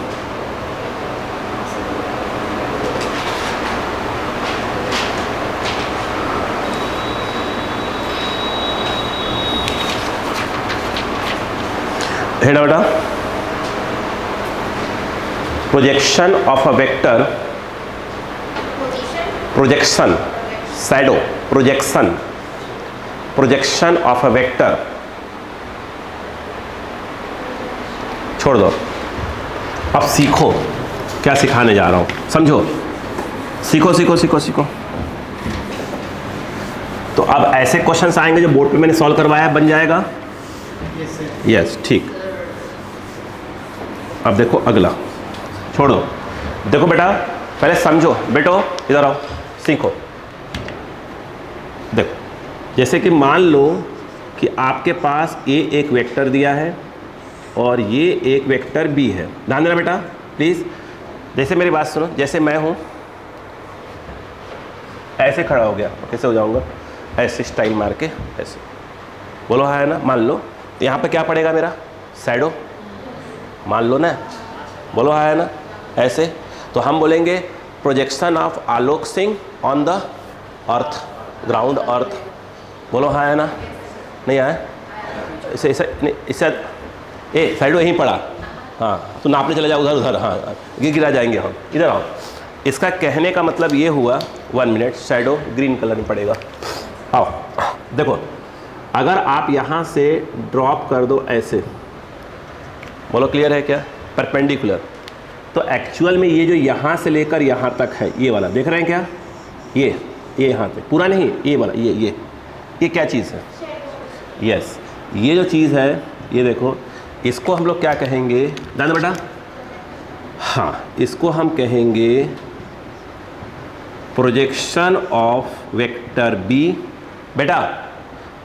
हेड बेटा, projection of a vector, projection, shadow projection projection of a vector, छोड़ दो, अब सीखो क्या सिखाने जा रहा हूं, समझो, सीखो सीखो सीखो सीखो। तो अब ऐसे क्वेश्चंस आएंगे जो बोर्ड पे मैंने सॉल्व करवाया, बन जाएगा। यस ठीक। अब देखो अगला, छोड़ो, देखो बेटा पहले समझो, बेटो इधर आओ, सीखो। देखो जैसे कि मान लो कि आपके पास ए एक वेक्टर दिया है और ये एक वेक्टर बी है। ध्यान देना बेटा प्लीज़, जैसे मेरी बात सुनो, जैसे मैं हूँ ऐसे खड़ा हो गया, कैसे हो जाऊँगा, ऐसे स्टाइल मार के ऐसे, बोलो हाँ है ना। मान लो यहाँ पे क्या पड़ेगा मेरा, शैडो, मान लो ना, बोलो हाँ है ना, ऐसे। तो हम बोलेंगे projection of Alok Singh on the earth, ground earth, बोलो हाँ है ना, नहीं आया, इसे इसे नहीं, इसे ए शैडो यहीं पड़ा, हाँ तो नापने चले जाओ उधर उधर, हाँ गिरा जाएंगे हम, इधर आओ। इसका कहने का मतलब ये हुआ, 1 मिनट, शैडो ग्रीन कलर में पड़ेगा। आओ देखो, अगर आप यहाँ से ड्रॉप कर दो ऐसे, बोलो क्लियर है क्या, परपेंडिकुलर, तो एक्चुअल में ये जो यहाँ से लेकर यहाँ तक है, ये वाला देख रहे हैं क्या, ये यहाँ पे पूरा नहीं, ये वाला, ये क्या चीज़ है, यस, ये जो चीज़ है, ये देखो, इसको हम लोग क्या कहेंगे दादा बेटा, हाँ इसको हम कहेंगे प्रोजेक्शन ऑफ वेक्टर बी, बेटा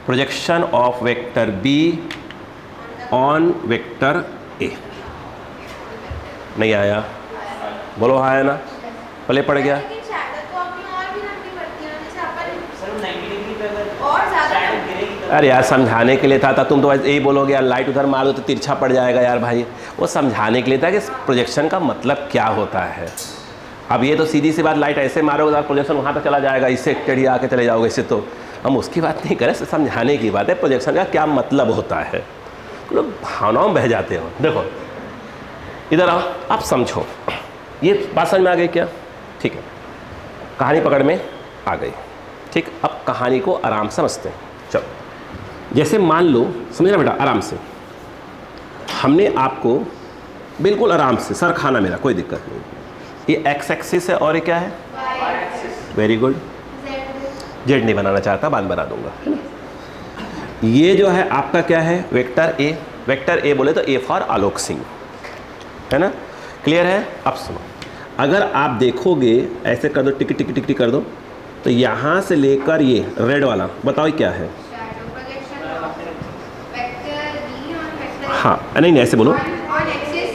projection of vector B on vector ए। नहीं आया, बोलो हाँ है ना, पहले पड़ गया। अरे यार समझाने के लिए था तुम तो यही बोलोगे यार लाइट उधर मार दो तो तिरछा पड़ जाएगा यार भाई, वो समझाने के लिए था कि प्रोजेक्शन का मतलब क्या होता है। अब ये तो सीधी सी बात, लाइट ऐसे मारोगे तो प्रोजेक्शन वहाँ तक चला जाएगा, इससे टेढ़ी आके चले जाओगे, इससे तो हम उसकी बात नहीं करें, समझाने की बात है प्रोजेक्शन का क्या मतलब होता है, लोग भावनाओं में बह जाते हो। देखो इधर आओ, आप समझो, ये बात समझ में आ गई क्या, ठीक है, कहानी पकड़ में आ गई, ठीक। अब कहानी को आराम से समझते हैं, चलो। जैसे मान लो, समझना बेटा आराम से, हमने आपको बिल्कुल आराम से, सर खाना मेरा कोई दिक्कत नहीं, ये एक्स एक्सिस है और ये क्या है, वेरी गुड, जेड नहीं बनाना चाहता, बाद बना दूंगा, है ना। ये जो है आपका क्या है, वेक्टर ए, वेक्टर ए बोले तो ए फॉर आलोक सिंह, है ना, क्लियर है। अब सुनो, अगर आप देखोगे ऐसे कर दो, टिक टिक टिक टिक कर दो, तो यहाँ से लेकर ये रेड वाला बताओ ये क्या है, हाँ नहीं ऐसे बोलो,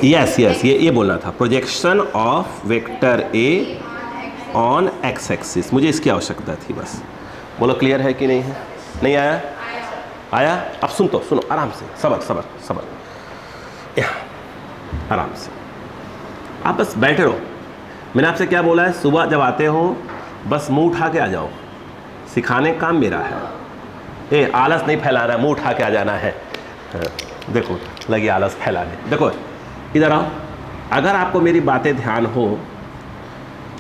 यस यस, ये बोलना था, projection of vector A on x axis, मुझे इसकी आवश्यकता थी बस, बोलो क्लियर है कि नहीं है, नहीं आया, आया। अब सुन तो सुनो आराम से, सबर सबर सबर, आराम से आप बस बैठे रहो। मैंने आपसे क्या बोला है, सुबह जब आते हो बस मुंह उठा के आ जाओ, सिखाने का काम मेरा है, आलस नहीं फैलाना है, मुंह उठा के आ जाना है। देखो लगी आलस फैलाने, देखो इधर आओ, अगर आपको मेरी बातें ध्यान हो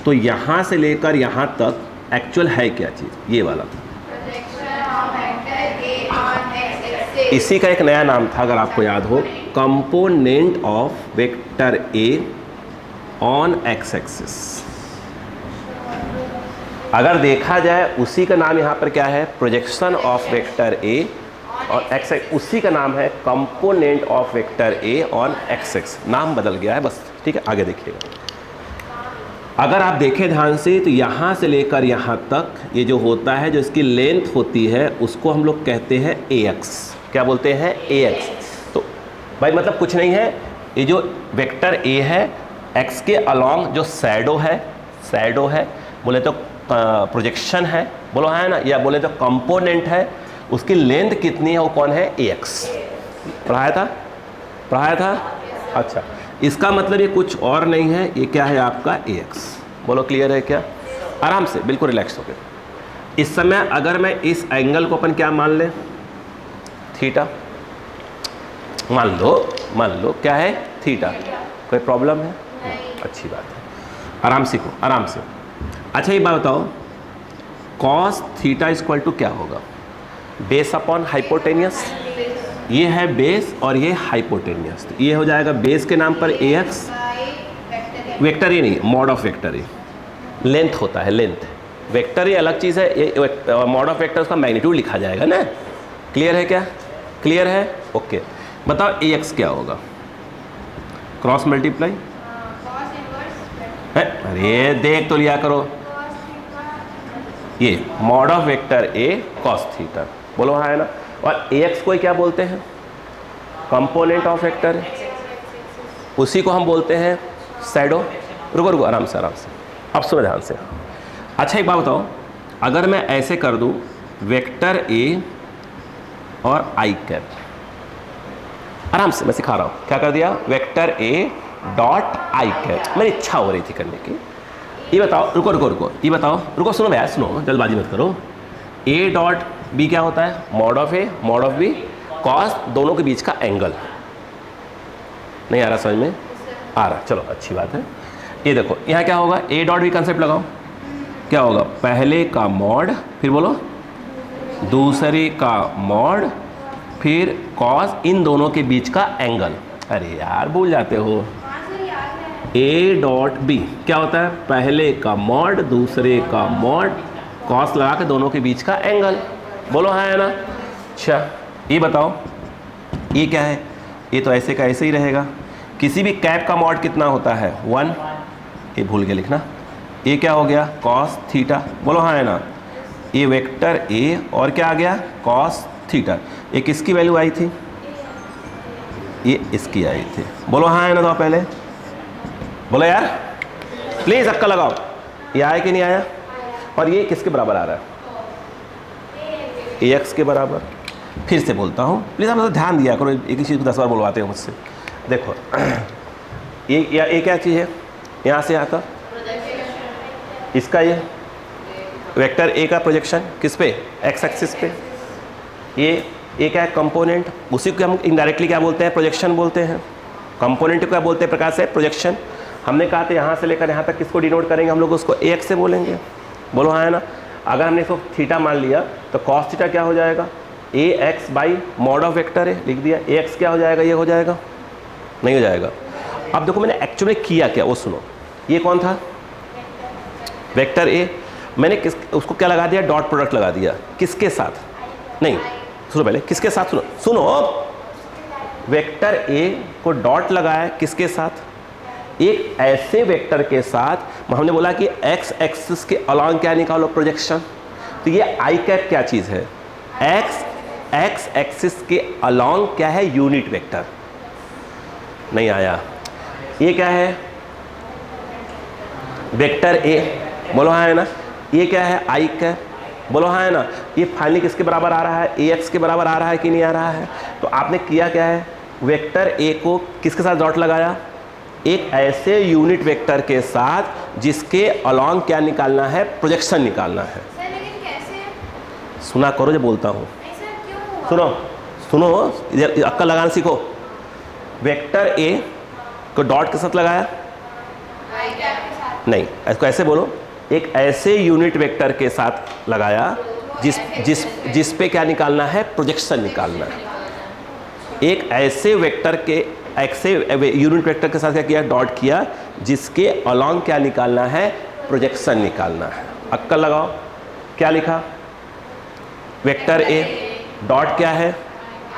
तो यहाँ से लेकर यहाँ तक एक्चुअल है क्या चीज़, ये वाला, इसी का एक नया नाम था अगर आपको याद हो, component of vector A on x axis. अगर देखा जाए उसी का नाम यहाँ पर क्या है, प्रोजेक्शन ऑफ वेक्टर ए और एक्स एक्स, उसी का नाम है component of vector A on x x, नाम बदल गया है बस, ठीक है। आगे देखिएगा, अगर आप देखें ध्यान से तो यहाँ से लेकर यहाँ तक ये जो होता है, जो इसकी लेंथ होती है उसको हम लोग कहते हैं ए एक्स, क्या बोलते हैं, ए एक्स। तो भाई मतलब कुछ नहीं है, ये जो वेक्टर ए है, एक्स के अलॉन्ग जो शैडो है, बोले तो प्रोजेक्शन है, बोलो है ना, या बोले तो कंपोनेंट है, उसकी लेंथ कितनी है, वो कौन है, ए एक्स। पढ़ाया था, अच्छा। इसका मतलब ये कुछ और नहीं है, ये क्या है आपका ए एक्स, बोलो क्लियर है क्या, आराम से बिल्कुल रिलैक्स हो गए। इस समय अगर मैं इस एंगल को अपन क्या मान लें, थीटा मान लो क्या है, थीटा, कोई प्रॉब्लम है, अच्छी बात है, आराम सीखो आराम से। अच्छा ये बात बताओ, कॉस थीटा इक्वल टू क्या होगा, बेस अपॉन हाइपोटेनियस, ये है बेस और ये हाइपोटेनियस, तो ये हो जाएगा बेस के नाम पर ए एक्स, वेक्टर ए नहीं, mod of vector A, length होता है, लेंथ। वेक्टर ये अलग चीज़ है, ये मॉड ऑफ वेक्टर उसका मैग्नीट्यूड लिखा जाएगा ना। क्लियर है क्या? क्लियर है? ओके। बताओ ए एक्स क्या होगा? क्रॉस मल्टीप्लाई, अरे देख तो लिया करो, ये mod of vector A cos theta, बोलो हाँ है ना। और ए एक्स को क्या बोलते हैं? कंपोनेंट ऑफ वेक्टर, उसी को हम बोलते हैं शैडो। रुको रुको, आराम से आराम से, अब सुनो ध्यान से। अच्छा एक बात बताओ, अगर मैं ऐसे कर दूं वेक्टर ए और आई कैप, आराम से मैं सिखा रहा हूँ, क्या कर दिया? Vector A dot I cap, मेरी इच्छा हो रही थी करने की। ये बताओ, रुको रुको रुको, ये बताओ, रुको सुनो भैया, सुनो, जल्दबाजी मत करो। ए डॉट बी क्या होता है? Mod of A mod of B cos दोनों के बीच का एंगल। नहीं आ रहा समझ में? आ रहा, चलो अच्छी बात है। ये देखो यहाँ क्या होगा? ए डॉट बी कंसेप्ट लगाओ, क्या होगा? पहले का मॉड, फिर बोलो दूसरे का मॉड, फिर कॉस इन दोनों के बीच का एंगल। अरे यार भूल जाते हो। ए डॉट बी क्या होता है? पहले का मॉड दूसरे का मॉड, कॉस लगा के दोनों के बीच का एंगल। बोलो हाँ है ना। अच्छा ये बताओ, ये क्या है? ये तो ऐसे का ऐसे ही रहेगा। किसी भी कैप का मॉड कितना होता है? 1, ये भूल के लिखना। ये क्या हो गया? Cos theta. बोलो हाँ है ना। ये वेक्टर ए और क्या आ गया? Cos theta. ये किसकी वैल्यू आई थी? ये इसकी आई थी। बोलो हाँ है ना। तो पहले बोलो यार, प्लीज़ अक्का लगाओ, ये आया कि नहीं आया? और ये किसके बराबर आ रहा है? ए एक्स के बराबर। फिर से बोलता हूँ, प्लीज़ आप ध्यान दिया करो, एक ही चीज़ को 10 बार बुलवाते हो मुझसे। देखो ये क्या चीज़ है? यहाँ से आता इसका ये वेक्टर ए का प्रोजेक्शन किस पे? एक्स एक्सिस पे। ये क्या है? कंपोनेंट, उसी को हम इनडायरेक्टली क्या बोलते हैं? प्रोजेक्शन बोलते हैं। कंपोनेंट को क्या बोलते हैं? प्रकार से प्रोजेक्शन। हमने कहा था यहाँ से लेकर यहाँ तक किसको डिनोट करेंगे हम लोग? उसको ए एक्स से बोलेंगे। बोलो हाँ है ना। अगर हमने इसको थीटा मान लिया तो कॉस थीटा क्या हो जाएगा? A X by mod of vector है, लिख दिया। ए एक्स क्या हो जाएगा? ये हो जाएगा, नहीं हो जाएगा। अब देखो मैंने एक्चुअली किया क्या, वो सुनो। ये कौन था? Vector A. मैंने उसको क्या लगा दिया? डॉट प्रोडक्ट लगा दिया। किसके साथ? नहीं सुनो पहले, किसके साथ? सुनो सुनो, वेक्टर ए को डॉट लगाया किसके साथ? एक ऐसे वेक्टर के साथ। हमने बोला कि एक्स एक्सिस के अलॉन्ग क्या निकालो? प्रोजेक्शन। तो ये आई कैप क्या चीज़ है? एक्स एक्सिस के अलॉन्ग क्या है? Unit vector. नहीं आया। ये क्या है? वेक्टर ए। बोलो हाँ है ना। ये क्या है? I cap. बोलो हाँ है ना। ये फाइनली किसके बराबर आ रहा है? ए एक्स के बराबर आ रहा है कि नहीं आ रहा है? तो आपने किया क्या है? वेक्टर ए को किसके साथ डॉट लगाया? एक ऐसे यूनिट वेक्टर के साथ जिसके अलॉन्ग क्या निकालना है? प्रोजेक्शन निकालना है। सर लेकिन कैसे? सुना करो जो बोलता हूँ। ऐसा क्यों हुआ? सुनो सुनो, इधर अक्कल लगाना सीखो। वेक्टर ए को डॉट के साथ लगाया? आई कैप के साथ नहीं, इसको ऐसे बोलो, एक ऐसे यूनिट वेक्टर के साथ लगाया जिस पे क्या निकालना है? प्रोजेक्शन निकालना है। एक ऐसे वेक्टर के ऐसे यूनिट वेक्टर के साथ क्या किया? डॉट किया, जिसके अलॉन्ग क्या निकालना है? प्रोजेक्शन निकालना है। अक्कल लगाओ, क्या लिखा? वेक्टर ए डॉट क्या है?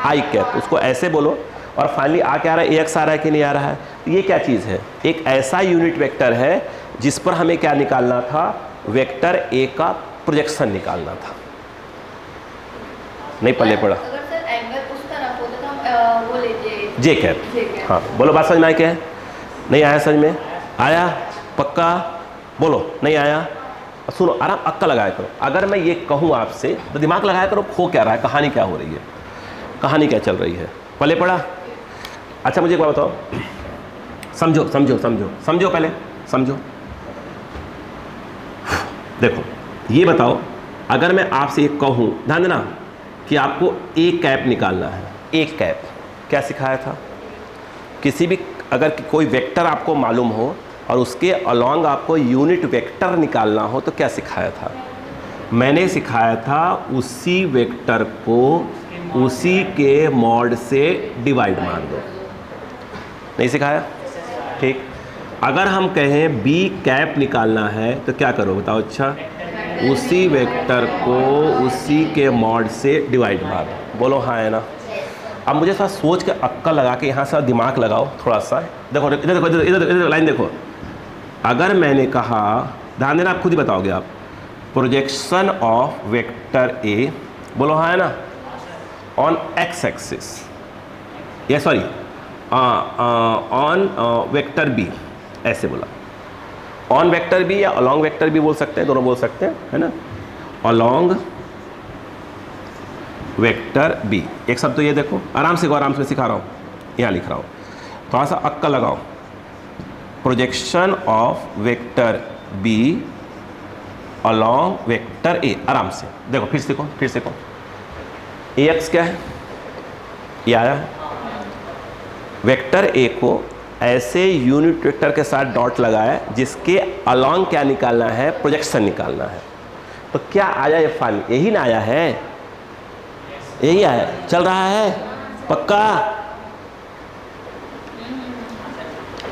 I cap. उसको ऐसे बोलो और फाइनली आ क्या रहा है? ए एक्स आ रहा है कि नहीं आ रहा है? तो ये क्या चीज़ है? एक ऐसा यूनिट वेक्टर है जिस पर हमें क्या निकालना था? वेक्टर ए का प्रोजेक्शन निकालना था। नहीं पल्ले पड़ा। अगर सर एंगल उस तरफ होता तो वो लेते जे कैप। हाँ बोलो, बात समझ में आया क्या है? नहीं आया समझ में? आया पक्का? बोलो नहीं आया। सुनो आराम, अक्का लगाया करो। अगर मैं ये कहूँ आपसे तो दिमाग लगाया करो, हो क्या रहा है, कहानी क्या हो रही है, कहानी क्या चल रही है। पहले पढ़ा? अच्छा मुझे एक बात बताओ, समझो समझो समझो समझो, पहले समझो। देखो ये बताओ, अगर मैं आपसे ये कहूँ, ध्यान देना, कि आपको ए कैप निकालना है। ए कैप क्या सिखाया था? किसी भी अगर कोई वेक्टर आपको मालूम हो और उसके अलॉन्ग आपको यूनिट वेक्टर निकालना हो तो क्या सिखाया था? मैंने सिखाया था उसी वेक्टर को उसी के मॉड से डिवाइड मार दो, नहीं सिखाया? ठीक। अगर हम कहें बी कैप निकालना है तो क्या करो बताओ? अच्छा, उसी वेक्टर को उसी के मॉड से डिवाइड मार दो। बोलो हाँ है ना? अब मुझे थोड़ा सोच के अक्कल लगा के यहाँ से दिमाग लगाओ थोड़ा सा। देखो इधर देखो, इधर लाइन देखो। अगर मैंने कहा, ध्यान देना, आप खुद ही बताओगे आप, प्रोजेक्शन ऑफ वेक्टर ए, बोलो हाँ है ना, ऑन एक्स एक्सिस, या सॉरी ऑन वेक्टर बी, ऐसे बोला। ऑन वेक्टर बी या अलॉन्ग वेक्टर बी बोल सकते हैं, दोनों बोल सकते हैं, है ना। अलॉन्ग वेक्टर बी, एक शब्द तो ये देखो, आराम से सिखा रहा हूँ, यहाँ लिख रहा हूँ, थोड़ा सा अक्कल लगाओ। Projection of vector B along vector A, आराम से देखो, फिर सीखो। ए एक्स क्या है? ये आया है। वेक्टर ए को ऐसे यूनिट वेक्टर के साथ डॉट लगाए जिसके अलॉन्ग क्या निकालना है? प्रोजेक्शन निकालना है। तो क्या आया ये फाइल? यही ना आया है? यही आया, चल रहा है पक्का?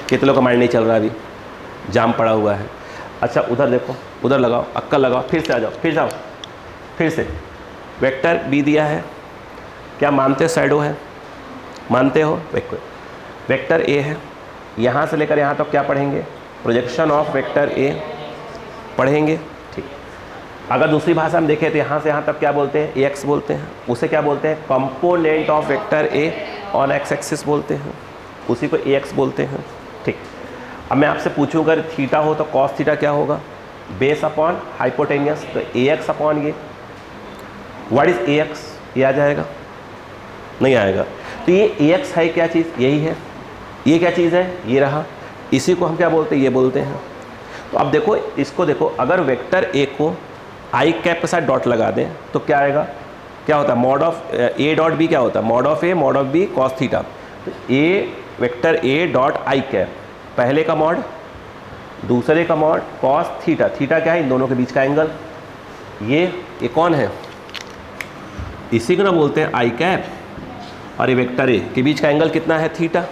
कितने लोग का माइंड नहीं चल रहा, अभी जाम पड़ा हुआ है। अच्छा उधर देखो, उधर लगाओ, अक्कल लगाओ, फिर से आ जाओ, फिर से। वेक्टर बी दिया है, क्या मानते हो? शैडो है, मानते हो? वेक्टर ए है, यहाँ से लेकर यहाँ तक क्या पढ़ेंगे? प्रोजेक्शन ऑफ वेक्टर ए पढ़ेंगे। ठीक। अगर दूसरी भाषा में देखें तो यहाँ से यहाँ तक क्या बोलते हैं? ए एक्स बोलते हैं। उसे क्या बोलते हैं? Component of vector A on x axis बोलते हैं, उसी को ए एक्स बोलते हैं। ठीक। अब मैं आपसे पूछूँ, अगर थीटा हो तो कॉस थीटा क्या होगा? बेस अपॉन हाइपोटेनियस, तो ए एक्स अपॉन ये। What is a x? ये आ जाएगा? नहीं आएगा। तो ये ए एक्स है क्या चीज़? यही है। ये क्या चीज़ है? ये रहा। इसी को हम क्या बोलते हैं? ये बोलते हैं। तो अब देखो, इसको देखो, अगर वेक्टर ए को आई कैप के साथ डॉट लगा दें तो क्या आएगा? क्या होता है? Mod of A dot B क्या होता है? Mod of A mod of B cos theta. तो A vector A dot I cap, पहले का मॉड, दूसरे का मॉड कॉस थीटा। थीटा क्या है? इन दोनों के बीच का एंगल। ये कौन है? इसी को ना बोलते हैं आई कैप। और ये वेक्टर ए के बीच का एंगल कितना है? थीटा।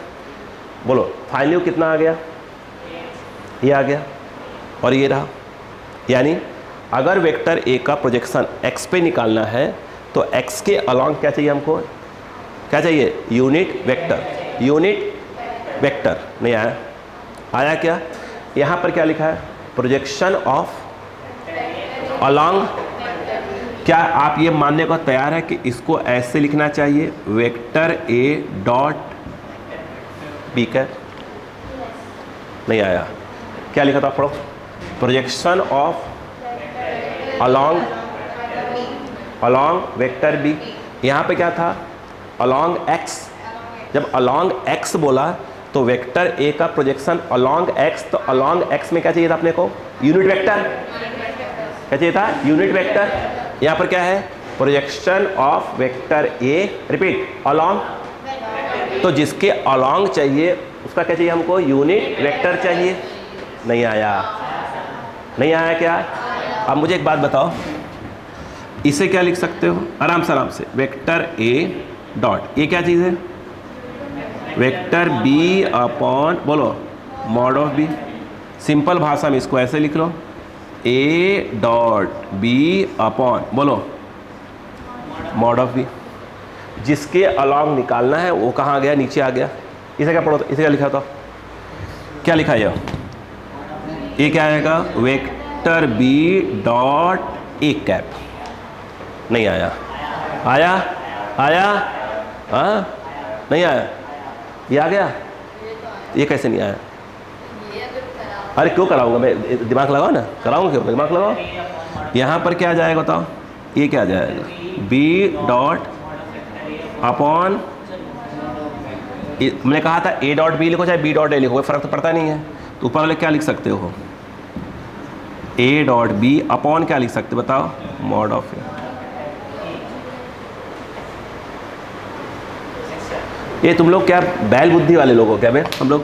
बोलो फाइनली कितना आ गया? ये आ गया, और ये रहा। यानी अगर वेक्टर ए का प्रोजेक्शन एक्स पे निकालना है तो एक्स के अलॉन्ग क्या चाहिए हमको? क्या चाहिए? Unit vector. नहीं आया? आया क्या? यहाँ पर क्या लिखा है? Projection of along. क्या आप ये मानने को तैयार है कि इसको ऐसे लिखना चाहिए? Vector A dot B cap. नहीं आया? क्या लिखा था? पढ़ो। Projection of along vector B. यहाँ पे क्या था? Along x. जब अलॉन्ग एक्स बोला तो वेक्टर ए का प्रोजेक्शन अलॉन्ग एक्स, तो अलॉन्ग एक्स में क्या चाहिए था अपने को? Unit vector. क्या चाहिए था? Unit vector. यहाँ पर क्या है? Projection of vector A, repeat, along. तो जिसके अलॉन्ग चाहिए उसका क्या चाहिए हमको? यूनिट वेक्टर चाहिए। नहीं आया? नहीं आया क्या? अब मुझे एक बात बताओ, इसे क्या लिख सकते हो? आराम से वेक्टर ए डॉट, ये क्या चीज़ है? वेक्टर बी अपॉन, बोलो, मॉड ऑफ बी। सिंपल भाषा में इसको ऐसे लिख लो, ए डॉट बी अपॉन, बोलो, मॉड ऑफ बी। जिसके अलॉन्ग निकालना है वो कहाँ गया? नीचे आ गया। इसे क्या पढ़ो? इसे क्या लिखा था? क्या लिखा है? ये क्या आएगा? Vector B dot A cap. नहीं आया? आया? हाँ, नहीं आया? ये आ गया? ये कैसे नहीं आया? अरे क्यों कराऊंगा मैं? दिमाग लगाओ ना, कराऊंगा क्यों? दिमाग लगाओ। यहाँ पर क्या आ जाएगा बताओ? ये क्या आ जाएगा? बी डॉट अपॉन, मैंने कहा था ए डॉट बी लिखो चाहे बी डॉट ए लिखो, कोई फर्क तो पड़ता नहीं है। तो ऊपर वाले क्या लिख सकते हो? ए डॉट बी अपॉन क्या लिख सकते बताओ? मॉड ऑफ ए। ये तुम लोग क्या बैल बुद्धि वाले लोग हो क्या बे? हम लोग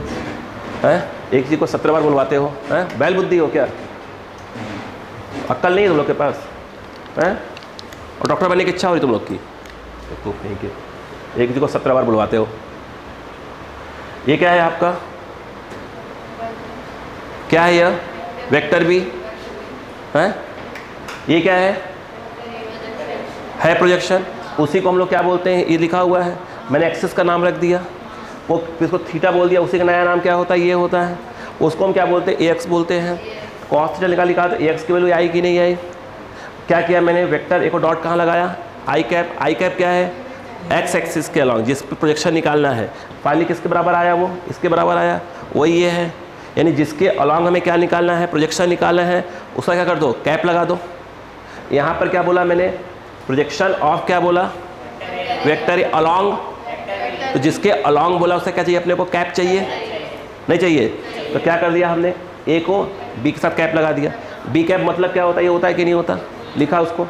हैं एक चीज़ को 17 बार बुलवाते हो, हैं? बैल बुद्धि हो क्या? अक्ल नहीं है तुम लोग के पास? हैं? और डॉक्टर बनने की इच्छा हो रही तुम लोग की, नहीं कि एक किसी को 17 बार बुलवाते हो। ये क्या है आपका, क्या है यह? वेक्टर भी है। ये क्या है प्रोजेक्शन। उसी को हम लोग क्या बोलते हैं, ये लिखा हुआ है, मैंने एक्सिस का नाम रख दिया, वो इसको थीटा बोल दिया, उसी का नया नाम क्या होता है, ये होता है। उसको हम क्या बोलते हैं, ए एक्स बोलते हैं। कॉस थीटा निकाल लिखा तो ए एक्स की वैल्यू आई कि नहीं आई। क्या किया मैंने, वेक्टर एक डॉट कहाँ लगाया, आई कैप। आई कैप क्या है, एक्स एक्सिस के अलॉन्ग जिस पर प्रोजेक्शन निकालना है। फाइनली किसके बराबर आया, वो इसके बराबर आया, वही ये है। यानी जिसके अलॉन्ग हमें क्या निकालना है, प्रोजेक्शन निकालना है, उसका क्या कर दो, कैप लगा दो। यहाँ पर क्या बोला मैंने, प्रोजेक्शन ऑफ क्या बोला, वेक्टर अलॉन्ग। तो जिसके अलॉन्ग बोला उससे क्या चाहिए अपने को, कैप चाहिए, नहीं चाहिए। तो क्या कर दिया हमने, ए को बी के साथ कैप लगा दिया। बी कैप मतलब क्या होता है, ये होता है कि नहीं होता, लिखा उसको,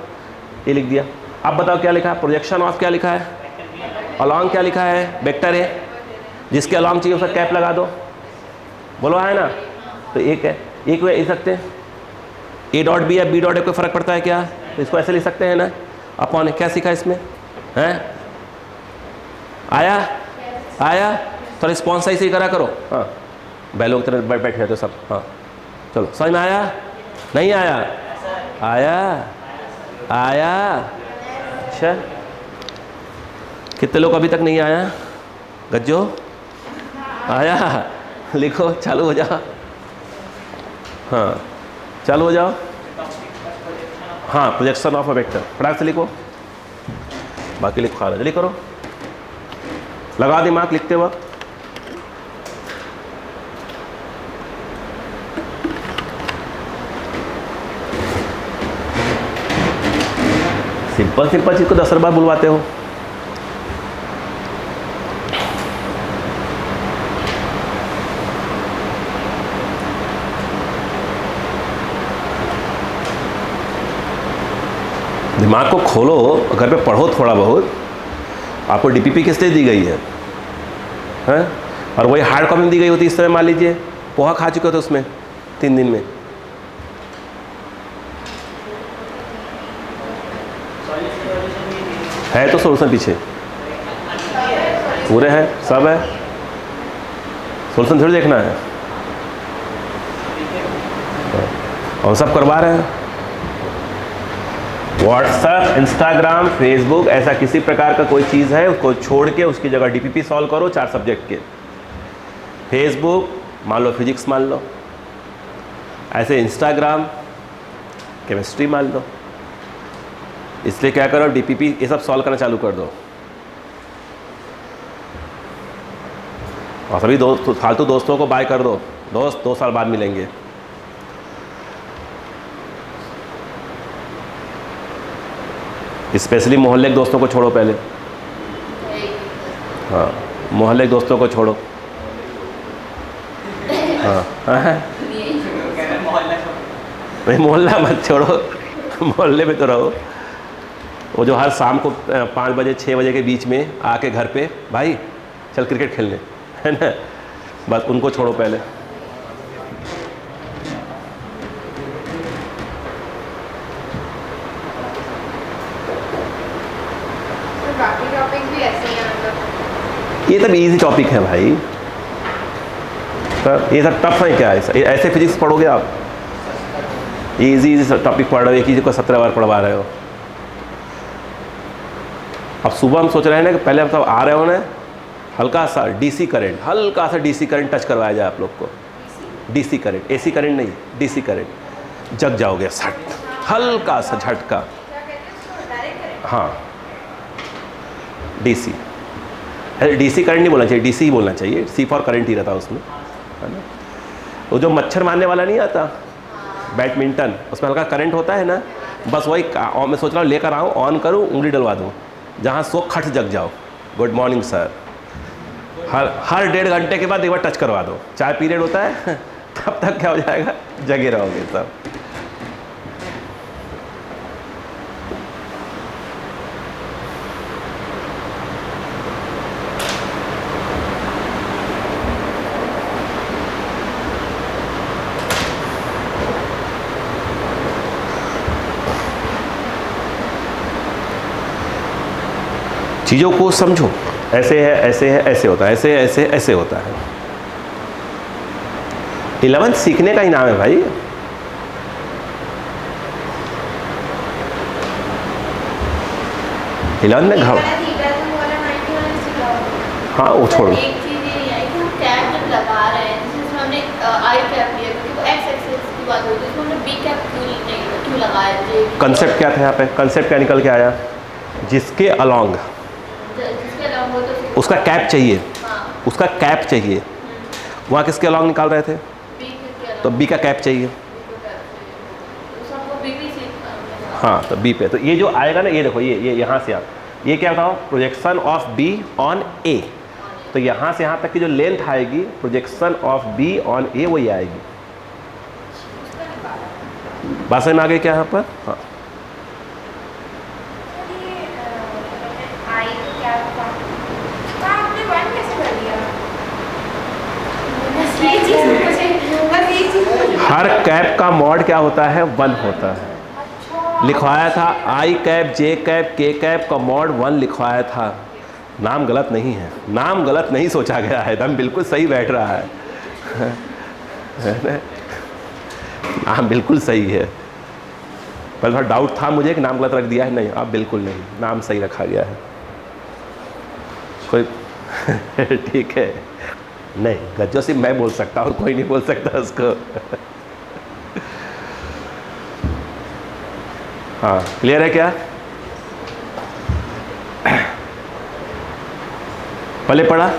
ये लिख दिया। अब बताओ क्या लिखा, प्रोजेक्शन ऑफ क्या लिखा है, अलॉन्ग क्या लिखा है, वेक्टर है। जिसके अलॉन्ग चाहिए उसका कैप लगा दो, बोलो है ना। तो एक है, एक वे लिख सकते हैं, ए डॉट बी या बी डॉट ए, कोई फर्क पड़ता है क्या, तो इसको ऐसे लिख सकते हैं ना। अपॉन क्या सीखा इसमें है, आया तो रिस्पॉन्स सही करा करो। हाँ भाई लोग तरह बैठ गए तो सब, हाँ चलो समझ में आया, नहीं आया, आया। अच्छा कितने लोग अभी तक नहीं आया, गज्जो आया, लिखो, चालू हो जाओ। हाँ चालू हो जाओ। हाँ प्रोजेक्शन ऑफ अ वेक्टर फटाक से लिखो, बाकी लिखो, खाना जल्दी करो, लगा दिमाग लिखते वक्त। सिंपल सिंपल चीज को 10 बार बुलवाते हो। दिमाग को खोलो, घर पे पढ़ो थोड़ा बहुत। आपको डीपीपी किस लिए दी गई है, हैं? और वही हार्ड कॉपी में दी गई होती इस समय, मान लीजिए पोहा खा चुके थे उसमें 3 दिन में। है तो सोल्यूशन पीछे पूरे हैं, सब है, सोल्यूशन थोड़ी देखना है, और सब करवा रहे हैं। व्हाट्सएप, इंस्टाग्राम, फेसबुक, ऐसा किसी प्रकार का कोई चीज़ है उसको छोड़ के उसकी जगह डीपीपी सॉल्व करो 4 सब्जेक्ट के। फेसबुक मान लो, फिजिक्स मान लो, ऐसे इंस्टाग्राम केमिस्ट्री मान लो। इसलिए क्या करो, डीपीपी ये सब सॉल्व करना चालू कर दो। और सभी फालतू दोस्तों को बाय कर दो, दोस्त 2 साल बाद मिलेंगे। स्पेशली मोहल्ले के दोस्तों को छोड़ो पहले, हाँ मोहल्ले के दोस्तों को छोड़ो, हाँ नहीं मोहल्ला मत छोड़ो, मोहल्ले में तो रहो। वो जो हर शाम को 5 बजे 6 बजे के बीच में आके घर पे, भाई चल क्रिकेट खेलने, है ना, बस उनको छोड़ो पहले। ये सब इजी टॉपिक है भाई, सर ये सब टफ है क्या, ऐसे फिजिक्स पढ़ोगे आप, इजी इजी टॉपिक पढ़ रहे हो, एक ही को 17 बार पढ़वा रहे हो। अब सुबह हम सोच रहे हैं ना कि पहले मतलब आ रहे हो ना, हल्का सा डीसी करंट, हल्का सा डीसी करंट टच करवाया जाए आप लोग को। डीसी करंट, एसी करंट नहीं, डीसी करंट, जग जाओगे सट, हल्का सा झटका। हाँ डीसी, डीसी करंट नहीं बोलना चाहिए, डीसी ही बोलना चाहिए, सी फॉर करंट ही रहता उसमें, है ना। वो जो मच्छर मारने वाला नहीं आता बैडमिंटन, उसमें हल्का करंट होता है ना, बस वही मैं सोच रहा हूँ लेकर आऊँ, ऑन करूँ, उंगली डलवा दूँ, जहाँ सो खट जग जाओ। गुड मॉर्निंग सर, हर 1.5 घंटे के बाद एक बार टच करवा दो, चाय पीरियड होता है तब तक क्या हो जाएगा, जगे रहोगे सब। चीज़ों को समझो, ऐसे है, ऐसे है, ऐसे होता है, ऐसे ऐसे ऐसे होता है। 11th सीखने का ही नाम है भाई। इलेवन में घाव, हाँ वो छोड़ो। एक चीज ये है कि हम कैप जब लगा रहे हैं, जिसमें हमने आई कैप लिया क्योंकि वो एक्स एक्सिस की बात होती है, इसमें हमने बी कैप क्यों लगाया? जे कंसेप्ट क्या था यहाँ पे? कंसेप्ट क्या निकल के आया? जिसके अलोंग जिसके अलावा हो तो उसका कैप चाहिए, हाँ उसका कैप चाहिए। वहाँ किसके अलोंग निकाल रहे थे? बी के तो बी का कैप चाहिए। तो सबको बी भी सीखना। हाँ तो बी पे, तो ये जो आएगा ना, ये देखो, ये यहाँ से आप, ये क्या बताओ? प्रोजेक्शन ऑफ बी ऑन ए। तो यहाँ से यहाँ तक की जो लेंथ आएगी, प्रोजेक्शन ऑफ बी ऑन ए, वही आएगी। बात समझ में आ गई क्या यहाँ पर? हाँ हर कैप का मॉड क्या होता है? 1 होता है। लिखवाया था आई कैप, जे कैप, के कैप का मॉड 1 लिखवाया था। नाम गलत नहीं है, नाम गलत नहीं सोचा गया है, एकदम बिल्कुल सही बैठ रहा है। नाम बिल्कुल सही है। पहले थोड़ा डाउट था मुझे कि नाम गलत रख दिया है, नहीं, अब बिल्कुल नहीं, नाम सही रखा गया है। कोई ठीक है, नहीं गज्जो सिर्फ मैं बोल सकता हूँ, कोई नहीं बोल सकता उसको। हाँ क्लियर है क्या? पहले पढ़ा?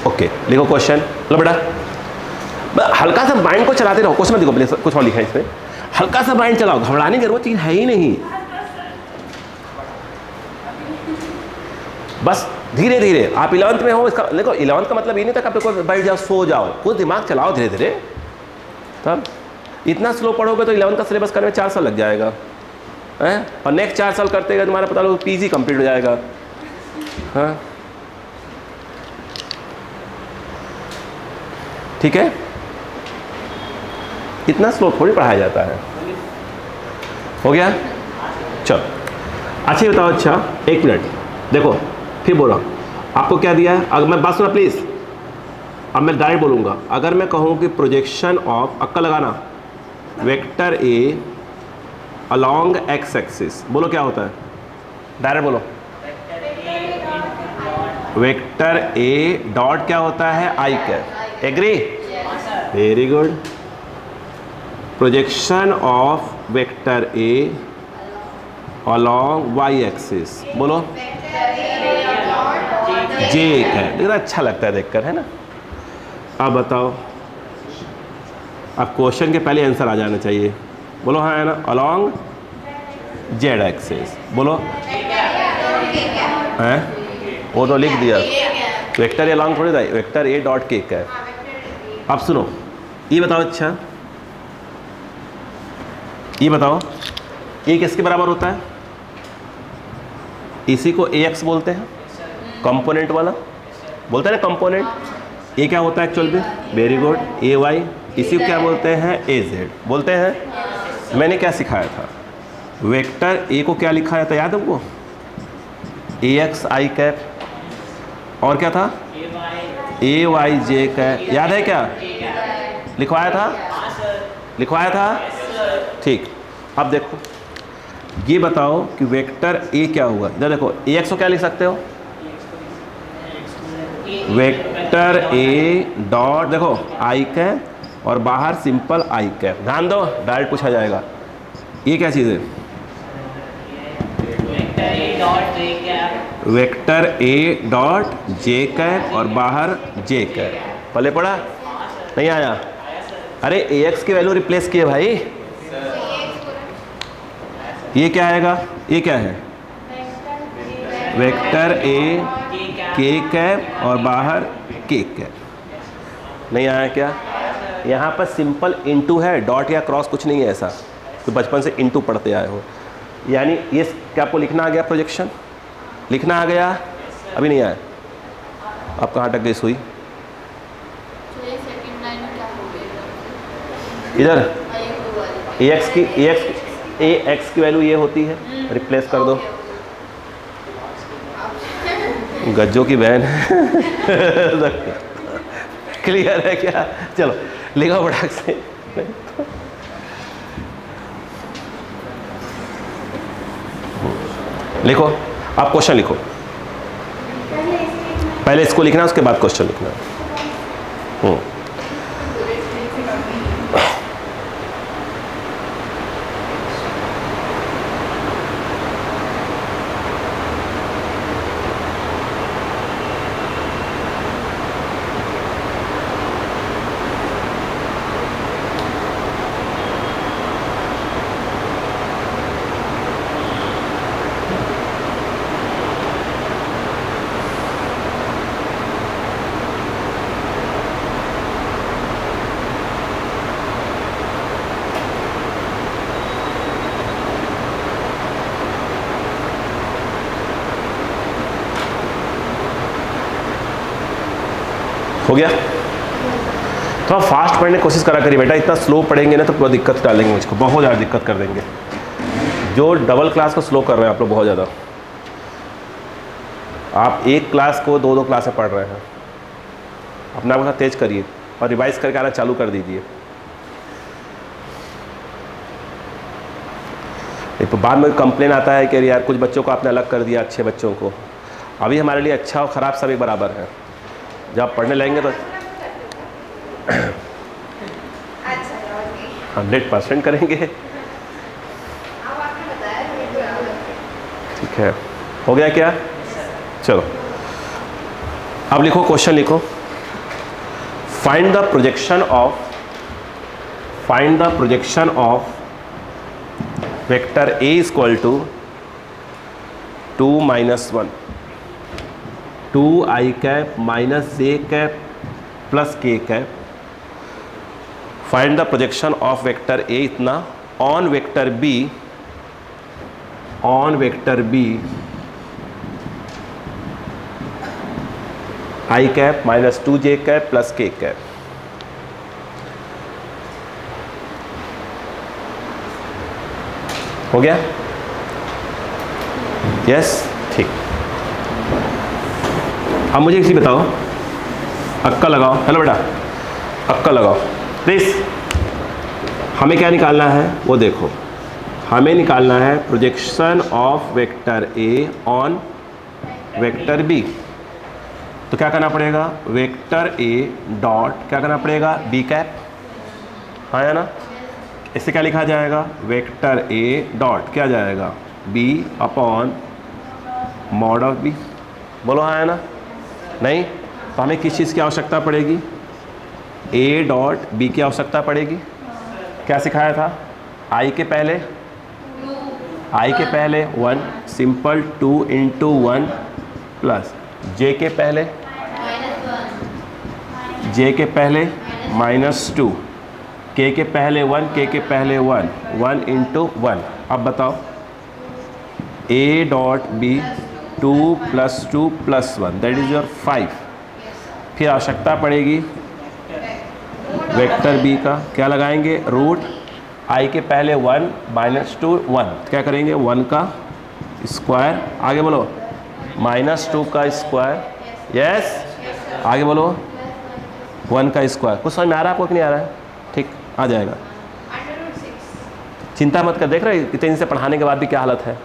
ओके, लिखो क्वेश्चन। लो बेटा, हल्का सा माइंड को चलाते रहो। क्वेश्चन में देखो, पहले कुछ और लिखा है इसमें, हल्का सा माइंड चलाओ, घबराने की जरूरत चीज है ही नहीं। बस धीरे धीरे, आप 11th में हो, इसका देखो 11th का मतलब ये नहीं था कि आप बैठ जाओ सो जाओ, कुछ दिमाग चलाओ धीरे धीरे। तब इतना स्लो पढ़ोगे तो 11th का सिलेबस करने में 4 साल लग जाएगा हैं, और नेक्स्ट 4 साल करते गए तुम्हारा पता लो पीजी कंप्लीट हो जाएगा। हाँ ठीक है, इतना स्लो थोड़ी पढ़ाया जाता है। हो गया? चलो अच्छा बताओ। अच्छा एक मिनट देखो, फिर बोलो आपको क्या दिया है। अगर मैं बात सुना प्लीज़, अब मैं डायरेक्ट बोलूँगा। अगर मैं कहूँ कि प्रोजेक्शन ऑफ, अक्का लगाना, vector A along x axis, बोलो क्या होता है? डायरेक्ट बोलो। वेक्टर ए डॉट क्या होता है? I cap. Agree? Very good. Projection of vector A along Y axis, बोलो जे है। लेकिन अच्छा लगता है देखकर, है ना? अब बताओ, अब क्वेश्चन के पहले आंसर आ जाना चाहिए। बोलो हाँ है ना? अलॉन्ग जेड एक्सिस, बोलो हैं? वो तो लिख दिया, वेक्टर ए अलॉन्ग थोड़ी था, वेक्टर ए डॉट के है। अब सुनो, ये बताओ। अच्छा ये बताओ, ये किसके बराबर होता है? इसी को ए एक्स बोलते हैं, कंपोनेंट वाला बोलते हैं ना, कंपोनेंट। ये क्या होता है एक्चुअल में? वेरी गुड, ए वाई। इसी को क्या बोलते हैं? ए जेड बोलते हैं। मैंने क्या सिखाया था? वेक्टर ए को क्या लिखा था, याद है हमको? ए एक्स आई कैप, और क्या था? ए वाई जे कैप, याद है क्या? लिखवाया था, लिखवाया था, ठीक। अब देखो, ये बताओ कि वेक्टर ए क्या हुआ। इधर देखो, ए एक्स को क्या लिख सकते हो? वेक्टर ए डॉट, देखो आई कैप और बाहर सिंपल आई कैप। ध्यान दो, डायरेक्ट पूछा जाएगा। ये क्या चीज़ है? Vector A dot J cap और बाहर जे कैप। पहले पढ़ा? नहीं आया? अरे ए एक्स की वैल्यू रिप्लेस किए भाई। ये क्या आएगा? ये क्या है? वेक्टर ए के कैप और बाहर के कैप। नहीं आया क्या? यहाँ पर सिंपल इनटू है, डॉट या क्रॉस कुछ नहीं है ऐसा, तो बचपन से इनटू पढ़ते आए हो। यानी ये क्या आपको लिखना आ गया? प्रोजेक्शन लिखना आ गया? अभी नहीं आया? अब कहाँ तक गई सुई? इधर ए एक्स की वैल्यू ये होती है, रिप्लेस कर दो। गज्जों की बहन है। क्लियर है क्या? चलो लिखो फटाक से। लिखो, आप क्वेश्चन लिखो, पहले इसको लिखना उसके बाद क्वेश्चन लिखना। हो गया? थोड़ा फास्ट पढ़ने की कोशिश करा करिए बेटा, इतना स्लो पढ़ेंगे ना तो बहुत दिक्कत डालेंगे मुझको, बहुत ज़्यादा दिक्कत कर देंगे। जो डबल क्लास को स्लो कर रहे हैं आप लोग बहुत ज़्यादा, आप एक क्लास को दो दो क्लास में पढ़ रहे हैं। अपना आप तेज करिए और रिवाइज करके आना चालू कर दीजिए। तो बाद में कंप्लेन आता है कि यार कुछ बच्चों को आपने अलग कर दिया, अच्छे बच्चों को। अभी हमारे लिए अच्छा और ख़राब सभी बराबर है। जब आप पढ़ने लगेंगे तो 100% करेंगे। ठीक है, हो गया क्या? चलो अब लिखो, क्वेश्चन लिखो। Find the projection of vector A equal to 2 - 1 2i cap minus j cap plus k cap. Find the projection of vector A इतना on vector B i cap minus 2j cap plus k cap. हो गया? Yes, ठीक। अब मुझे किसी बताओ, अक्का लगाओ। हेलो बेटा, अक्का लगाओ प्लीज। हमें क्या निकालना है वो देखो। हमें निकालना है projection of vector A on vector B. तो क्या करना पड़ेगा? वेक्टर ए डॉट क्या करना पड़ेगा? B cap. हाँ या ना? इससे क्या लिखा जाएगा? वेक्टर ए डॉट क्या जाएगा? B upon mod of B. बोलो हाँ या ना? नहीं? तो हमें किस चीज़ की आवश्यकता पड़ेगी? ए डॉट बी की आवश्यकता पड़ेगी। क्या सिखाया था? आई के पहले 1 सिंपल 2 × 1 प्लस जे के पहले -2 के पहले 1 के पहले 1 1 × 1। अब बताओ A dot B 2 + 2 + 1 that is your 5। फिर आवश्यकता पड़ेगी वेक्टर बी का। क्या लगाएंगे? रूट आई के पहले 1 -2 1। क्या करेंगे? 1 का स्क्वायर। आगे बोलो -2 का स्क्वायर। यस, आगे बोलो 1 का स्क्वायर। कुछ समझ में आ रहा है आपको कि नहीं आ रहा है? ठीक, आ जाएगा। चिंता मत कर। देख रहे इतने दिन से पढ़ाने के बाद भी क्या हालत है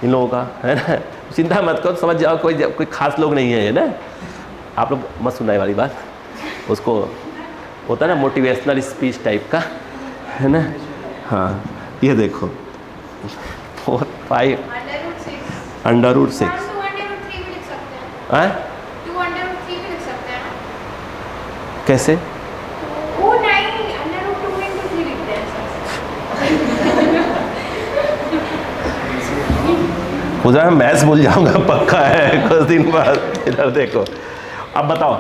इन लोगों का, है ना? चिंता मत करो, समझ जाओ कोई खास लोग नहीं है, है ना? आप लोग मत सुनाए वाली बात, उसको होता है ना मोटिवेशनल स्पीच टाइप का, है ना? हाँ, ये देखो 4 5 √6 कैसे? उधर मैथ्स भूल जाऊंगा पक्का है कुछ दिन बाद। इधर देखो, अब बताओ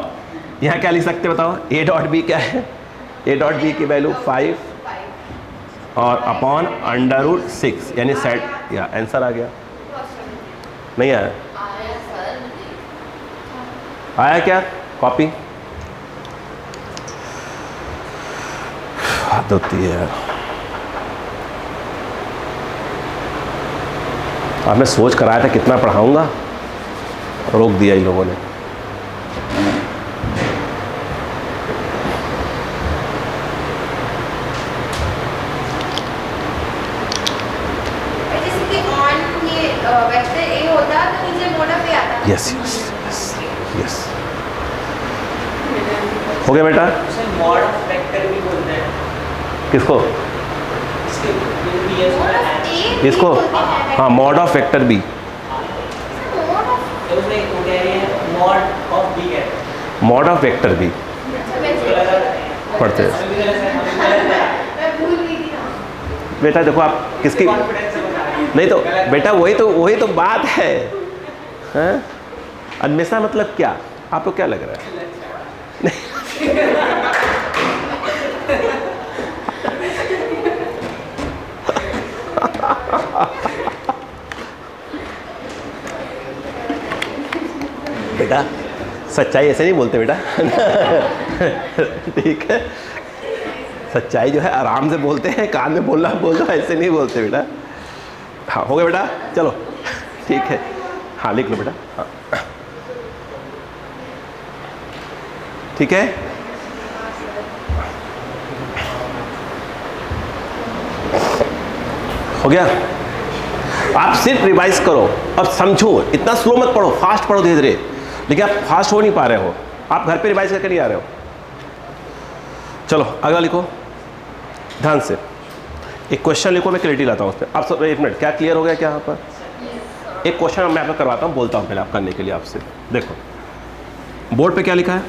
यहाँ क्या लिख सकते बताओ? ए डॉट बी क्या है? ए डॉट बी की वैल्यू 5 और अपॉन √6 यानी सेट। या आंसर आ गया? नहीं आया? आया क्या? कॉपी हद होती है यार। अब मैं सोच कर आया था कितना पढ़ाऊंगा, रोक दिया इन लोगों ने। जैसे कि ऑन ये वेक्टर ए होता तो नीचे मोड ऑफ ए आता। यस यस यस यस, हो गया बेटा। उसे मॉड ऑफ वेक्टर भी बोलते हैं। किसको? इसके मोड ऑफ ए इसको? हाँ, mod of vector B. Mod of तो उसमें वो कह रहे हैं मॉड ऑफ बी कहते हैं। मॉड ऑफ वेक्टर बी पढ़ते हैं मैं भूल गई थी ना। बेटा। देखो आप किसकी कॉन्फिडेंस से बता रही है। नहीं तो बेटा वही तो बात है, हैं? अन्वेषा मतलब क्या? आपको क्या लग रहा है? बेटा सच्चाई ऐसे नहीं बोलते बेटा। ठीक है, सच्चाई जो है आराम से बोलते हैं, कान में बोल दो ऐसे नहीं बोलते बेटा। हाँ, हो गया बेटा, चलो ठीक है। हाँ, लिख लो बेटा। हाँ, ठीक है। हो गया। आप सिर्फ रिवाइज करो और समझो, इतना स्लो मत पढ़ो, फास्ट पढ़ो धीरे धीरे। लेकिन आप फास्ट हो नहीं पा रहे हो, आप घर पे रिवाइज करके नहीं आ रहे हो। चलो अगला लिखो ध्यान से। एक क्वेश्चन लिखो, मैं क्लैरिटी लाता हूँ उस पर। आप सब एक मिनट, क्या क्लियर हो गया क्या यहाँ पर? एक क्वेश्चन मैं आपको करवाता हूँ, बोलता हूँ पहले आप करने के लिए आपसे। देखो बोर्ड पे क्या लिखा है?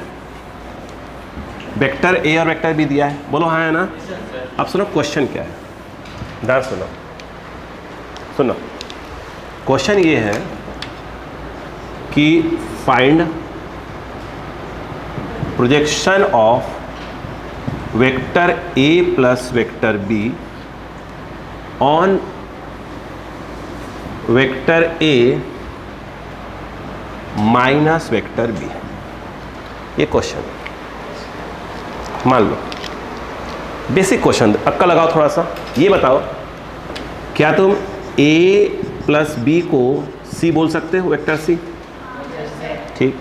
वेक्टर ए और वेक्टर बी दिया है, बोलो हाँ है ना। अब सुनो क्वेश्चन क्या है, ध्यान सुनो। क्वेश्चन ये है कि find projection of vector A plus vector B on vector A minus vector B. ये क्वेश्चन मान लो, बेसिक क्वेश्चन, अक्का लगाओ थोड़ा सा। ये बताओ, क्या तुम a प्लस बी को c बोल सकते हो, वेक्टर c? ठीक,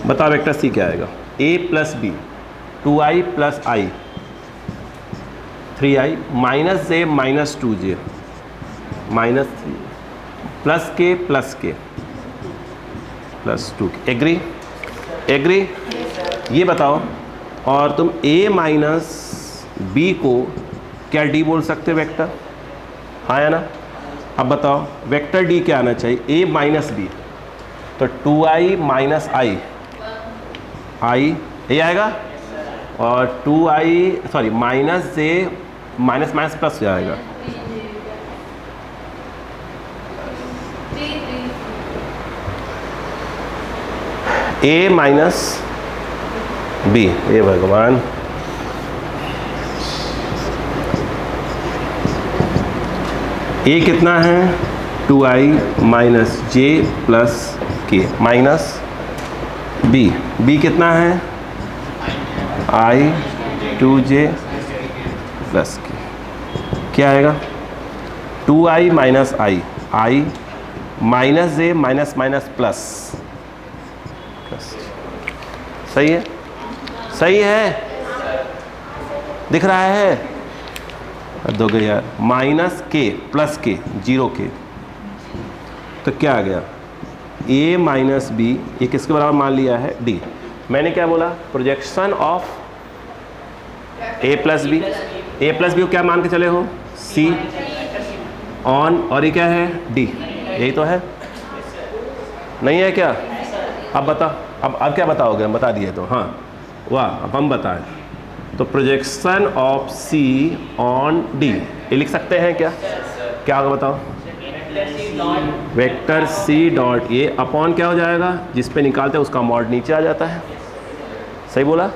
बताओ वेक्टर c क्या आएगा? a plus B, 2i plus i, 3i minus j minus 2j minus 3 plus k plus 2। Agree? Agree? ये बताओ, और तुम a माइनस बी को क्या d बोल सकते हो वेक्टर? हाँ या ना? अब बताओ वेक्टर d क्या आना चाहिए? a माइनस बी, तो 2i माइनस i ये आएगा, और 2i sorry minus j minus minus plus हो जाएगा। a माइनस बी, ये भगवान, a कितना है? 2i माइनस जे प्लस के माइनस b कितना है? i 2j प्लस के। क्या आएगा? 2i minus i minus J minus minus plus. सही है? सही है? दिख रहा है? दो गए यार, माइनस के प्लस के, 0 के, तो क्या आ गया? a माइनस बी, ये किसके बराबर मान लिया है? d। मैंने क्या बोला? Projection of a plus B, को क्या मान के चले हो? c ऑन, और ये क्या है? d। यही तो है, नहीं है क्या? अब बता, अब क्या बताओगे? हम बता दिए तो, हाँ वाह, अब हम बताएं तो projection of c on d, ये लिख सकते हैं क्या? क्या होगा बताओ? वेक्टर c डॉट ये अपॉन क्या हो जाएगा? जिस पे निकालते हैं उसका मॉड नीचे आ जाता है। सही बोला?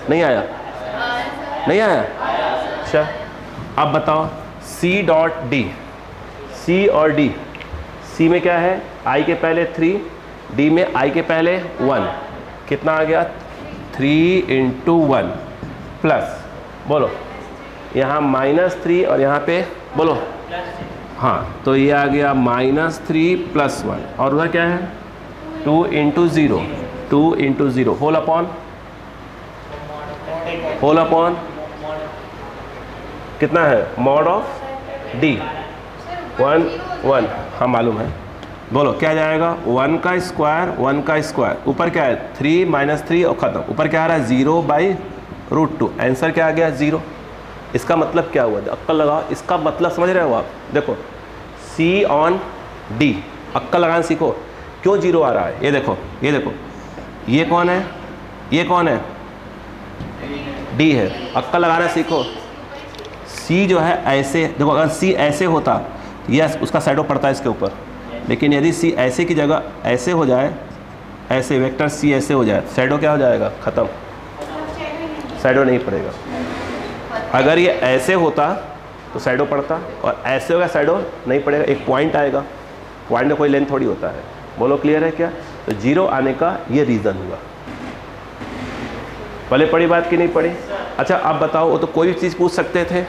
नहीं आया? नहीं आया? अच्छा, अब बताओ c डॉट d, c और d, c में क्या है? i के पहले 3, d में i के पहले 1, कितना आ गया? 3 × 1 प्लस, बोलो यहाँ -3 और यहाँ पे बोलो, हाँ तो ये आ गया -3 + 1, और उधर क्या है? 2 into zero, 2 into zero whole upon कितना है, मॉड ऑफ डी, 1 1, हाँ मालूम है। बोलो क्या जाएगा, 1 का स्क्वायर, 1 का स्क्वायर, ऊपर क्या है 3 माइनस 3 और ख़त्म, ऊपर क्या आ रहा है 0 बाई रूट 2, आंसर क्या आ गया 0। इसका मतलब क्या हुआ, अक्कल लगाओ, इसका मतलब समझ रहे हो आप। देखो C ऑन D, अक्कल लगाना सीखो, क्यों 0 आ रहा है, ये देखो, ये देखो, ये कौन है, ये कौन है, D है, अक्कल लगाना सीखो। C जो है ऐसे, देखो अगर C ऐसे होता, यस उसका शैडो पड़ता है इसके ऊपर, लेकिन यदि C ऐसे की जगह ऐसे हो जाए, ऐसे वेक्टर C ऐसे हो जाए, शैडो क्या हो जाएगा, ख़त्म, शैडो नहीं पड़ेगा। अगर ये ऐसे होता तो शैडो पड़ता, और ऐसे होगा शैडो नहीं पड़ेगा, एक पॉइंट आएगा, पॉइंट में कोई लेंथ थोड़ी होता है। बोलो क्लियर है क्या, तो 0 आने का ये रीज़न हुआ। पहले पढ़ी बात की नहीं पढ़ी। अच्छा अब बताओ, वो तो कोई भी चीज़ पूछ सकते थे,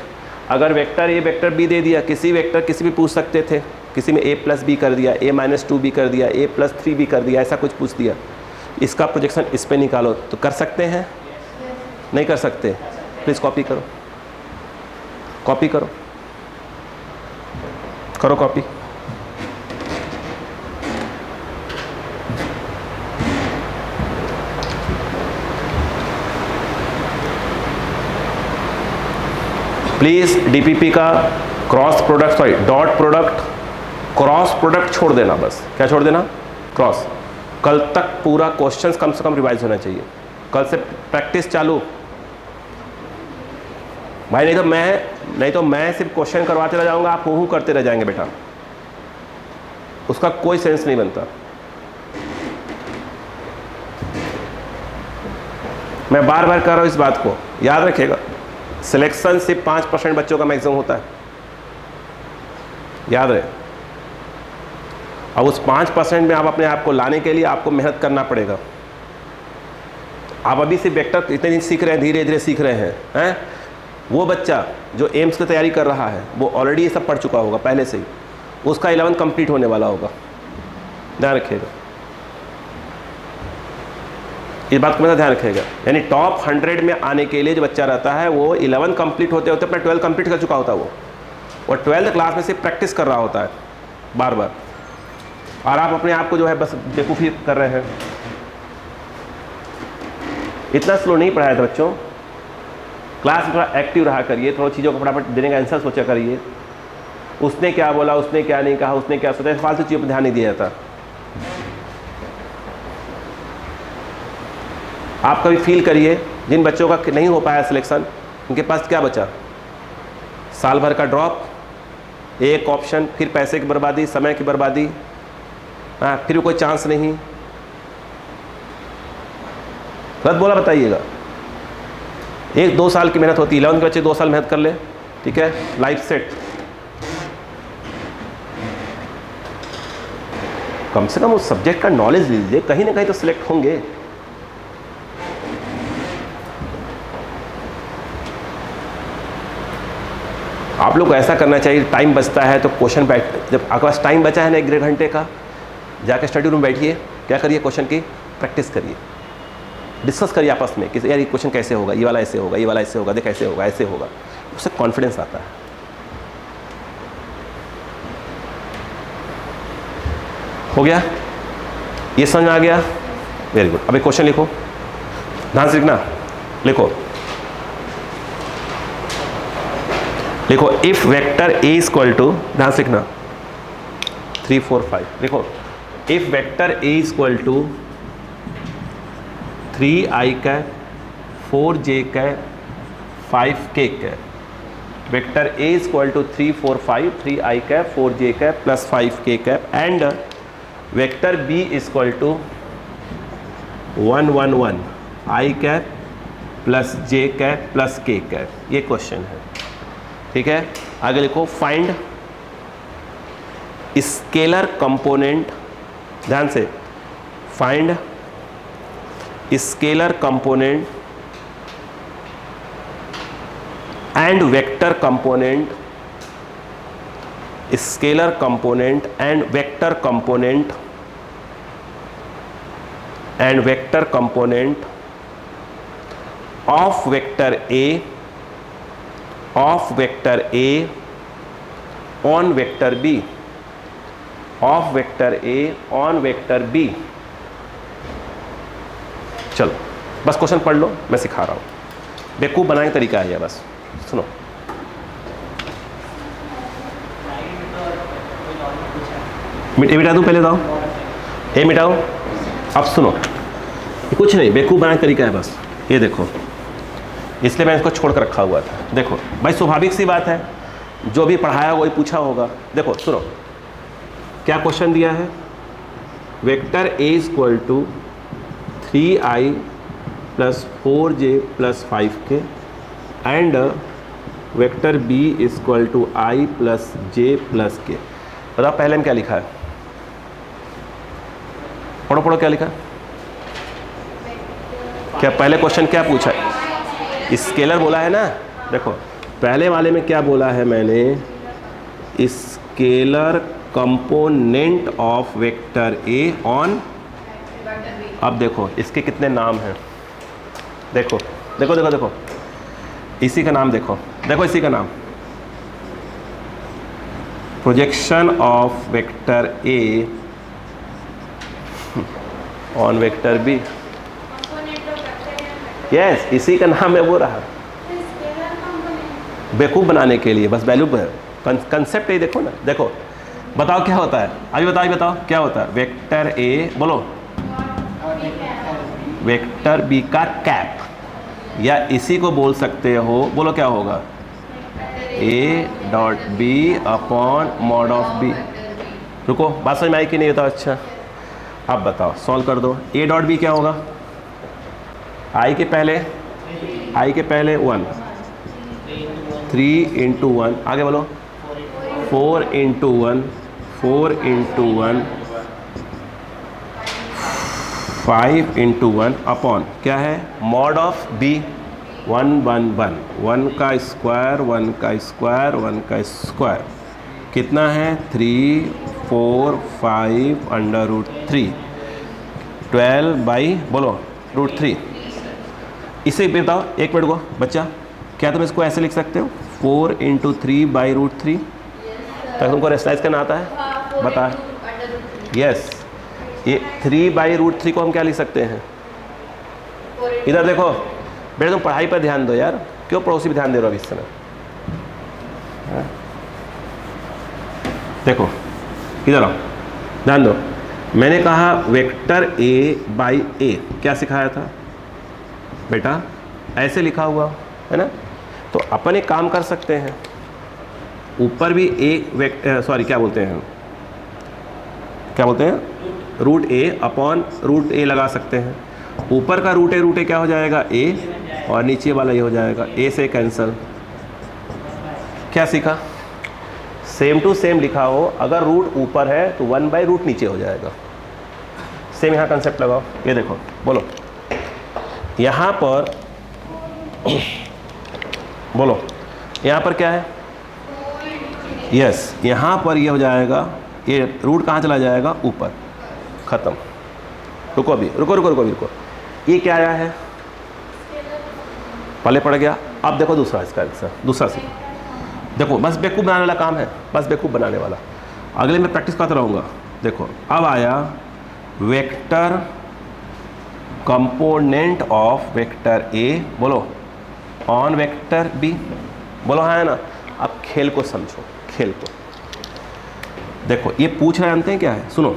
अगर वेक्टर A वेक्टर B दे दिया, किसी वेक्टर किसी भी पूछ सकते थे, किसी में A प्लस बी कर दिया, A माइनस 2 भी कर दिया, A प्लस 3 भी कर दिया, ऐसा कुछ पूछ दिया, इसका प्रोजेक्शन इस पे निकालो, तो कर सकते हैं, नहीं कर सकते, प्लीज़ कॉपी करो, कॉपी करो, करो कॉपी। प्लीज़ डीपीपी का cross product, sorry dot product, cross product छोड़ देना, बस क्या छोड़ देना, क्रॉस। कल तक पूरा क्वेश्चंस कम से कम रिवाइज होना चाहिए, कल से प्रैक्टिस चालू भाई, नहीं तो मैं सिर्फ क्वेश्चन करवाते रह जाऊंगा, आप हूँ करते रह जाएंगे बेटा, उसका कोई सेंस नहीं बनता। मैं बार बार कर रहा हूँ इस बात को, याद रखिएगा, सिलेक्शन सिर्फ 5% बच्चों का मैक्सिमम होता है, याद रहे। अब उस 5% में आप अपने आप को लाने के लिए आपको मेहनत करना पड़ेगा। आप अभी सिर्फ वेक्टर इतने दिन सीख रहे हैं, धीरे धीरे सीख रहे हैं, वो बच्चा जो एम्स की तैयारी कर रहा है वो ऑलरेडी ये सब पढ़ चुका होगा पहले से ही, उसका 11 कंप्लीट होने वाला होगा, ध्यान रखिएगा, इस बात को मेरा ध्यान रखिएगा। यानी टॉप 100 में आने के लिए जो बच्चा रहता है वो 11 कंप्लीट होते होते अपना 12 कंप्लीट कर चुका होता है वो, और 12th क्लास में सिर्फ प्रैक्टिस कर रहा होता है बार बार, और आप अपने आप को जो है बस बेवकूफ़ी कर रहे हैं। इतना स्लो नहीं पढ़ाया था बच्चों, क्लास में थोड़ा एक्टिव रहा करिए, थोड़ा चीज़ों को फटाफट देने का आंसर सोचा करिए, उसने क्या बोला, उसने क्या नहीं कहा, उसने क्या सोचा, फालतू चीज़ों पर ध्यान नहीं दिया जाता। आप कभी फील करिए, जिन बच्चों का नहीं हो पाया सिलेक्शन, उनके पास क्या बचा, साल भर का ड्रॉप, एक ऑप्शन, फिर पैसे की बर्बादी, समय की बर्बादी, फिर कोई चांस नहीं। गलत बोला बताइएगा। 1-2 साल की मेहनत होती है, 11th के बच्चे 2 साल मेहनत कर ले, ठीक है, लाइफ सेट। कम से कम उस सब्जेक्ट का नॉलेज लीजिए, कहीं ना कहीं तो सिलेक्ट होंगे। आप लोग को ऐसा करना चाहिए, टाइम बचता है तो क्वेश्चन बैठ, जब आपके पास टाइम बचा है ना 1-1.5 घंटे का, जाकर स्टडी रूम बैठिए, क्या करिए, क्वेश्चन की प्रैक्टिस करिए, डिस्कस करिए आपस में कि यार ये क्वेश्चन कैसे होगा, ये वाला ऐसे होगा, ये वाला ऐसे होगा, देख ऐसे होगा, ऐसे होगा, उससे कॉन्फिडेंस आता है। हो गया, ये समझ में आ गया, वेरी गुड। अब एक क्वेश्चन लिखो, ध्यान से लिखना, लिखो लिखो if vector A equal to, ध्यान से लिखना 3 4 5, लिखो if vector A equal to 3i cap 4j cap 5k cap, vector A equal to 3 4 5 3i cap 4j cap plus 5k cap, and vector B equal to 1 1 1 i cap plus j cap plus k cap. ये question है, ठीक है। आगे लिखो find scalar component, ध्यान से, find scalar component and vector component, scalar component and vector component and vector component of vector A on vector B, of vector A on vector B. चलो बस क्वेश्चन पढ़ लो, मैं सिखा रहा हूँ। बेवकूफ़ बनाने का तरीका है ये, बस सुनो। ए मिटा दूँ, पहले बताओ, ए मिटाओ। अब सुनो, कुछ नहीं, बेवकूफ़ बनाने का तरीका है बस। ये देखो, इसलिए मैं इसको छोड़ कर रखा हुआ था। देखो भाई, स्वाभाविक सी बात है, जो भी पढ़ाया वही पूछा होगा। देखो सुनो, क्या क्वेश्चन दिया है? Vector A equal to 3i + 4j + 5k and vector B equal to i + j + k। बताओ पहले में क्या लिखा है? पढ़ो पढ़ो, क्या लिखा? क्या पहले क्वेश्चन क्या पूछा है? स्केलर बोला है ना। देखो पहले वाले में क्या बोला है मैंने? Scalar component of vector A on. अब देखो इसके कितने नाम हैं, देखो देखो देखो देखो, इसी का नाम देखो, देखो इसी का नाम, projection of vector A on vector B. Yes, इसी का नाम है, वो रहा। बेवकूफ़ बनाने के लिए बस, वैल्यू कंसेप्ट ही देखो ना। देखो बताओ क्या होता है, अभी बताओ, बताओ क्या होता है? वेक्टर ए, बोलो, वेक्टर बी का कैप, या इसी को बोल सकते हो, बोलो क्या होगा? A dot B upon mod of B. रुको, बात समझ में आई कि नहीं? बताओ। अच्छा अब बताओ, सॉल्व कर दो। ए डॉट बी क्या होगा? आई के पहले 1, 3 × 1, आगे बोलो 4 × 1, 4 × 1, 5 × 1 अपॉन क्या है? मॉड ऑफ बी 1 1 1, 1 का स्क्वायर 1 का स्क्वायर 1 का स्क्वायर कितना है? 3 4 5 √3, 12 बोलो √3। इसे बताओ, एक मिनट को बच्चा, क्या तुम इसको ऐसे लिख सकते हो? 4 × 3/√3। तक तुमको रेशनलाइज करना आता है? बता। यस, ये 3/√3 को हम क्या लिख सकते हैं? इधर देखो बेटा, तुम पढ़ाई पर ध्यान दो यार, क्यों पड़ोसी पे ध्यान दे रहे हो इस समय? देखो इधर आओ, ध्यान दो। मैंने कहा वेक्टर a/a, क्या सिखाया था बेटा? ऐसे लिखा हुआ है ना। तो अपन एक काम कर सकते हैं, ऊपर भी क्या बोलते हैं, √a अपॉन √a लगा सकते हैं। ऊपर का √a क्या हो जाएगा? a, और नीचे वाला ये हो जाएगा, a से कैंसल। क्या सीखा? सेम टू सेम लिखा हो, अगर रूट ऊपर है तो 1/√, नीचे हो जाएगा। सेम यहाँ कंसेप्ट लगाओ। ये देखो, बोलो यहाँ पर बोलो, यहाँ पर क्या है? यस, यहाँ पर ये हो जाएगा, ये रूट कहाँ चला जाएगा? ऊपर, ख़त्म। रुको अभी, रुको। ये क्या आया है? पहले पड़ गया। अब देखो दूसरा, इसका आंसर दूसरा से देखो, बस बेवकूफ़ बनाने वाला काम है, बस बेवकूफ़ बनाने वाला। अगले में प्रैक्टिस करता रहूँगा। देखो अब आया वेक्टर कंपोनेंट ऑफ वेक्टर ए, बोलो ऑन वेक्टर बी, बोलो हाँ है ना। अब खेल को समझो, खेल को देखो, ये पूछ रहे जानते हैं क्या है? सुनो,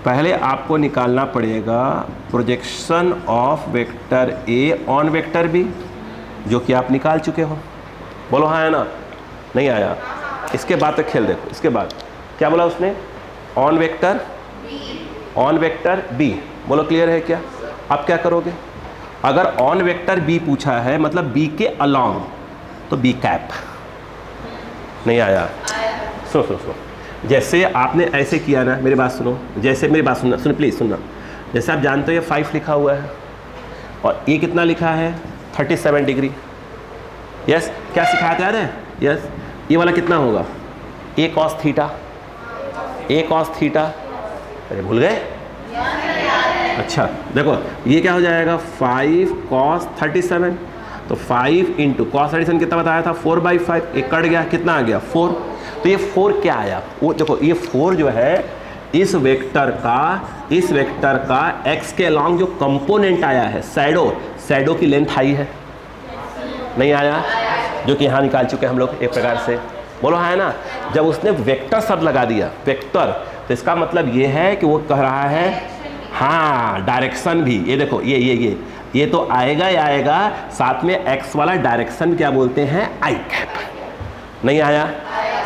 पहले आपको निकालना पड़ेगा projection of vector A on vector B, जो कि आप निकाल चुके हो। बोलो हाँ है ना। नहीं आया? इसके बाद तक खेल देखो। इसके बाद क्या बोला उसने? On vector B. बोलो क्लियर है क्या? अब क्या करोगे? अगर ऑन वेक्टर बी पूछा है, मतलब बी के अलॉन्ग, तो बी कैप। नहीं आया? सुनो, जैसे आपने ऐसे किया ना, मेरी बात सुनो, जैसे मेरी बात सुनना, प्लीज़ सुनना। जैसे आप जानते हो ये 5 लिखा हुआ है, और ये कितना लिखा है? 37 डिग्री। यस, क्या सिखाया था याद है? यस, ये वाला कितना होगा? a cos theta. अरे भूल गए? अच्छा देखो ये क्या हो जाएगा 5 cos 37, तो 5 इंटू कॉस 37 कितना बताया था 4/5, एक कट गया कितना आ गया 4। तो ये 4 क्या आया, वो देखो ये 4 जो है इस वेक्टर का x के अलॉन्ग जो कंपोनेंट आया है शैडो की लेंथ हाई है, नहीं आया, जो कि यहाँ निकाल चुके हैं हम लोग एक प्रकार से, बोलो है ना। जब उसने वेक्टर शब्द लगा दिया वेक्टर, तो इसका मतलब ये है कि वो कह रहा है हाँ डायरेक्शन भी, ये देखो ये तो आएगा ही आएगा, साथ में x वाला डायरेक्शन क्या बोलते हैं आई कैप, नहीं आया।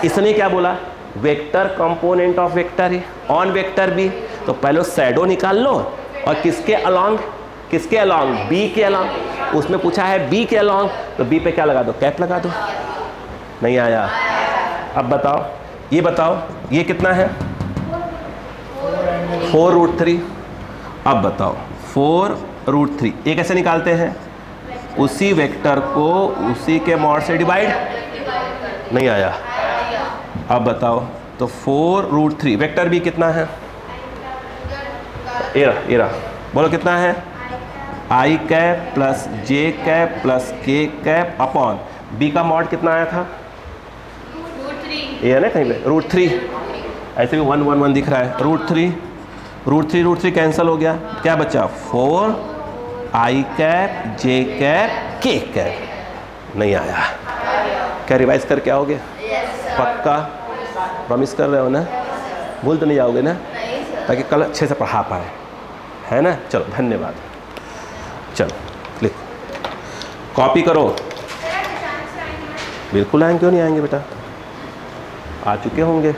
इसने क्या बोला वेक्टर कंपोनेंट ऑफ वेक्टर है ऑन वेक्टर भी, तो पहले शैडो निकाल लो और किसके अलॉन्ग बी के अलॉन्ग, उसमें पूछा है बी के अलॉन्ग, तो बी पे क्या लगा दो कैप लगा दो, नहीं आया। अब बताओ ये कितना है 4√3। अब बताओ 4√3 ये कैसे निकालते हैं, उसी वेक्टर को उसी के मॉड से डिवाइड, नहीं आया। अब बताओ तो 4√3 वेक्टर भी कितना है, एरा बोलो कितना है I cap plus J cap plus के कैप अपॉन बी का मॉड कितना आया था, ये है ना कहीं पे √3, ऐसे भी 1 1 1 दिख रहा है, √3 कैंसिल हो गया, क्या बचा 4 आई कैप जे कैप के कैप, नहीं आया। क्या रिवाइज करके आओगे पक्का, प्रॉमिस कर रहे हो ना, भूल तो नहीं जाओगे ना, ताकि कल अच्छे से पढ़ा पाए, है ना। चलो धन्यवाद, चलो लिखो कॉपी करो, बिल्कुल आएंगे, क्यों नहीं आएंगे बेटा, आ चुके होंगे।